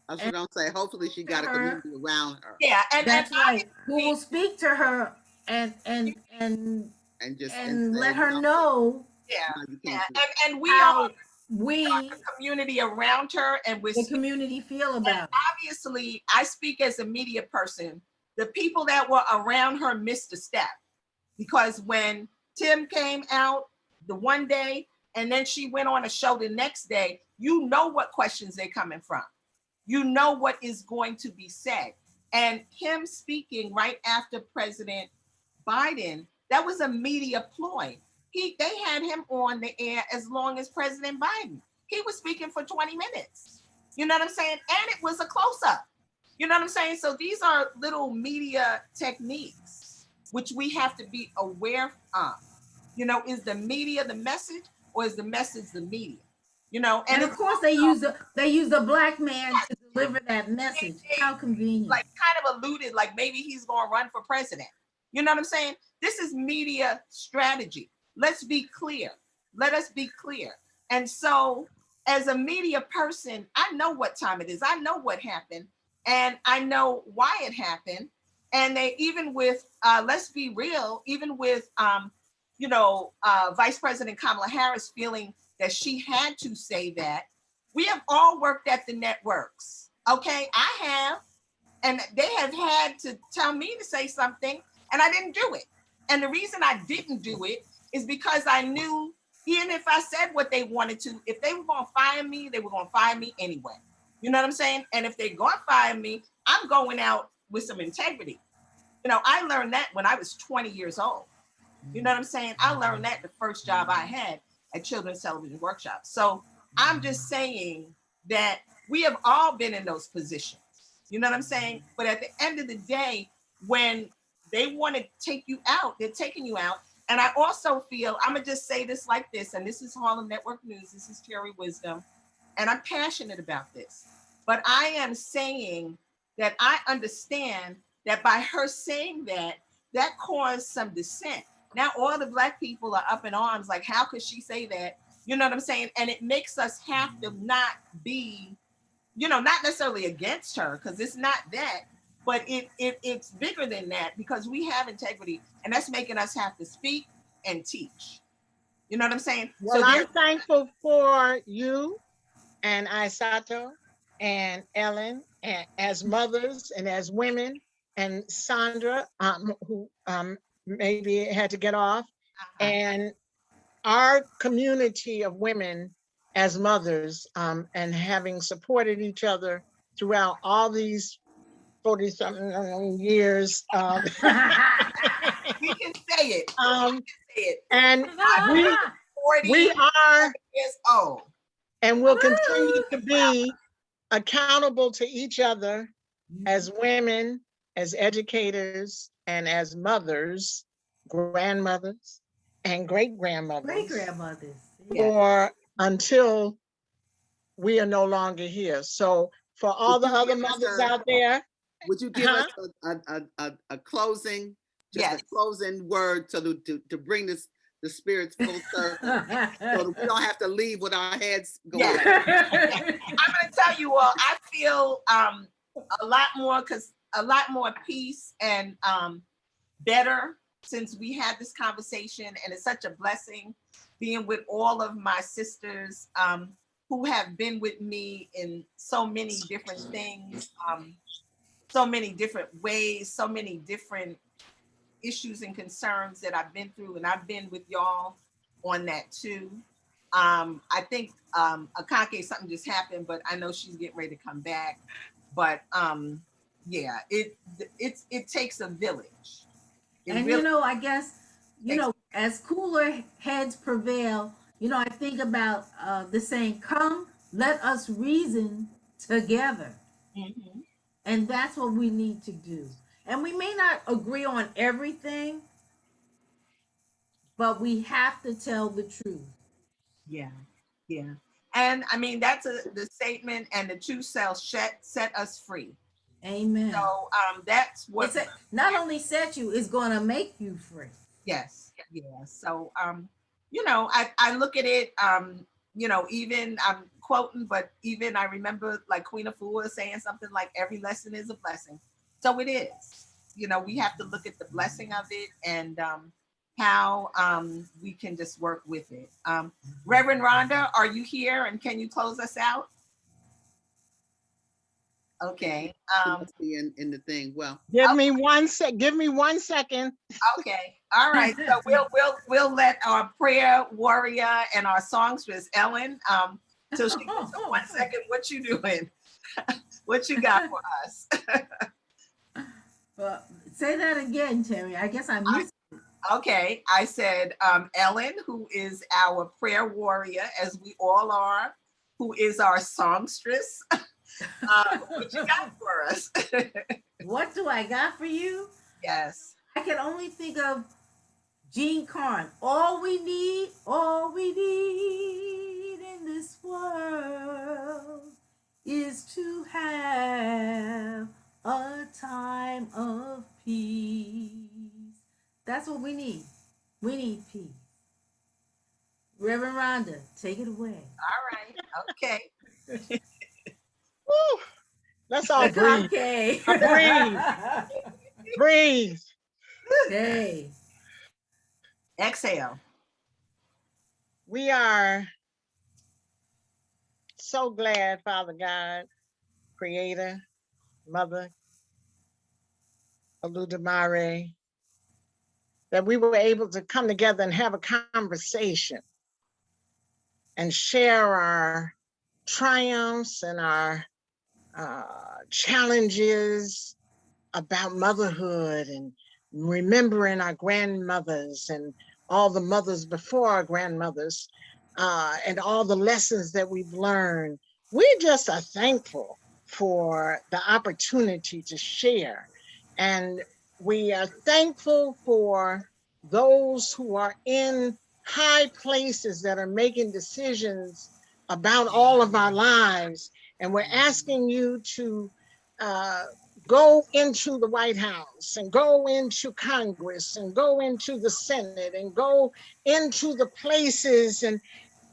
I was gonna say, hopefully she got a her. community around her Yeah, and That's right. Who obviously, will speak to her and and and and and say, let her know yeah, no, you can't do it. yeah, and we are how we, the community around her, and we're the speaking. community, feel about it. Obviously, I speak as a media person. The people that were around her missed a step, because when Tim came out the one day and then she went on a show the next day, you know what questions they're coming from. You know what is going to be said. And him speaking right after President Biden, that was a media ploy. They had him on the air as long as President Biden. He was speaking for 20 minutes. You know what I'm saying? And it was a close up. You know what I'm saying? So these are little media techniques which we have to be aware of. Is the media the message, or is the message the media? And And of it's course they use a Black man to deliver that message. How convenient. like kind of alluded like maybe he's going to run for president. You know what I'm saying? This is media strategy. Let's be clear. Let us be clear. And so, as a media person, I know what time it is. I know what happened, and I know why it happened. And they, even with, let's be real, even with, Vice President Kamala Harris feeling that she had to say that, we have all worked at the networks. Okay, I have, and they have had to tell me to say something, and I didn't do it. And the reason I didn't do it is because I knew, even if I said what they wanted to, if they were going to fire me, they were going to fire me anyway. You know what I'm saying? And if they're going to fire me, I'm going out with some integrity. I learned that when I was 20 years old. You know what I'm saying? I learned that the first job I had at Children's Television Workshop. So I'm just saying that we have all been in those positions. You know what I'm saying? But at the end of the day, when they want to take you out, they're taking you out. And I also feel, I'm going to just say this like this, and this is Harlem Network News. This is Terri Wisdom, and I'm passionate about this. But I am saying that I understand that by her saying that, that caused some dissent. Now all the Black people are up in arms, like, how could she say that? You know what I'm saying? And it makes us have to not be, not necessarily against her, because it's not that, but it's bigger than that, because we have integrity, and that's making us have to speak and teach. You know what I'm saying? Well, I'm thankful for you and Aissatou and Ellen, and as mothers and as women, and Sandra, who maybe had to get off, and our community of women as mothers, and having supported each other throughout all these 40-something years. We can say it. Um, Say it. and I'm 40 we are years old. and will continue to be accountable to each other as women, as educators, and as mothers, grandmothers, and great-grandmothers. Great-grandmothers. Or until we are no longer here. So for all the other mothers out there, would you give us a closing, just Yes. a closing word to bring this the spirits full circle, so that we don't have to leave with our heads going. Yeah. I'm gonna tell you all, I feel a lot more peace and better since we had this conversation, and it's such a blessing being with all of my sisters who have been with me in so many different things, so many different ways, so many different issues and concerns that I've been through, and I've been with y'all on that too. I think Akanke, something just happened, but I know she's getting ready to come back. But yeah, it takes a village. And really, I guess, as cooler heads prevail, I think about the saying, come, let us reason together. Mhm. And that's what we need to do. And we may not agree on everything, but we have to tell the truth. Yeah, yeah. And I mean, that's the statement, and the truth shall set us free. Amen. So that's what. Not only set you, it's going to make you free. Yes, yeah. So I look at it, even I'm quoting, but even I remember like Queen Afua saying something like every lesson is a blessing. So it is. We have to look at the blessing of it, and how we can just work with it. Reverend Rhonda, are you here, and can you close us out? Okay. She must be in the thing. Well, Give me 1 second. Okay. All right. So we'll let our prayer warrior and our songstress Ellen till she gets to 1 second. What you doing? What you got for us? Well, say that again, Terry. I guess I missed it. Okay. I said Ellen, who is our prayer warrior, as we all are, who is our songstress. What you got for us? What do I got for you? Yes. I can only think of Gene Carn. All we need in this world is to have a time of peace. That's what we need. We need peace. Reverend Rhonda, take it away. All right. Okay. Woo. Let's all breathe. Okay. Breathe. Breathe. Hey. Exhale. We are so glad, Father God, Creator, Mother, Oludamare, that we were able to come together and have a conversation and share our triumphs and our challenges about motherhood, and remembering our grandmothers and all the mothers before our grandmothers, and all the lessons that we've learned. We just are thankful for the opportunity to share. And we are thankful for those who are in high places that are making decisions about all of our lives. And we're asking you to go into the White House and go into Congress and go into the Senate and go into the places and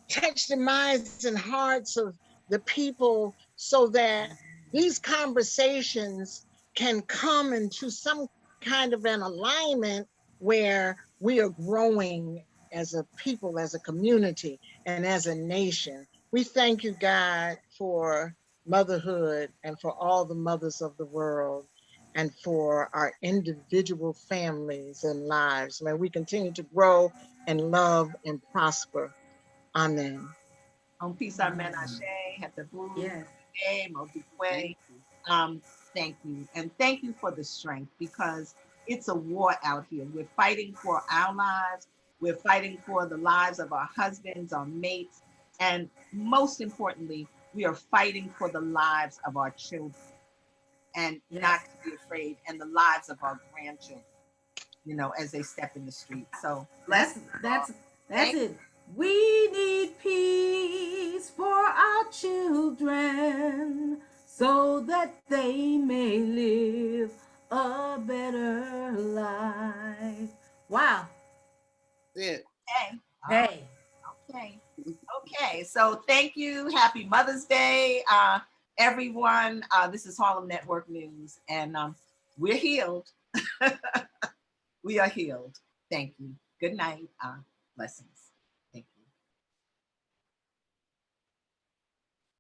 touch the minds and hearts of the people, so that these conversations can come into some kind of an alignment where we are growing as a people, as a community, and as a nation. We thank you, God, for motherhood and for all the mothers of the world, and for our individual families and lives. May we continue to grow and love and prosper. Amen. On peace, amen. Ashe. Have the blue. Yes. Way. Thank you. And thank you for the strength, because it's a war out here. We're fighting for our lives. We're fighting for the lives of our husbands, our mates. And most importantly, we are fighting for the lives of our children, and not to be afraid, and the lives of our grandchildren, as they step in the street. So that's it. We need peace for our children, so that they may live a better life. Wow. That's it. Okay. Hey. Okay. Okay. So thank you. Happy Mother's Day, everyone. This is Harlem Network News, and we're healed. We are healed. Thank you. Good night. Blessings.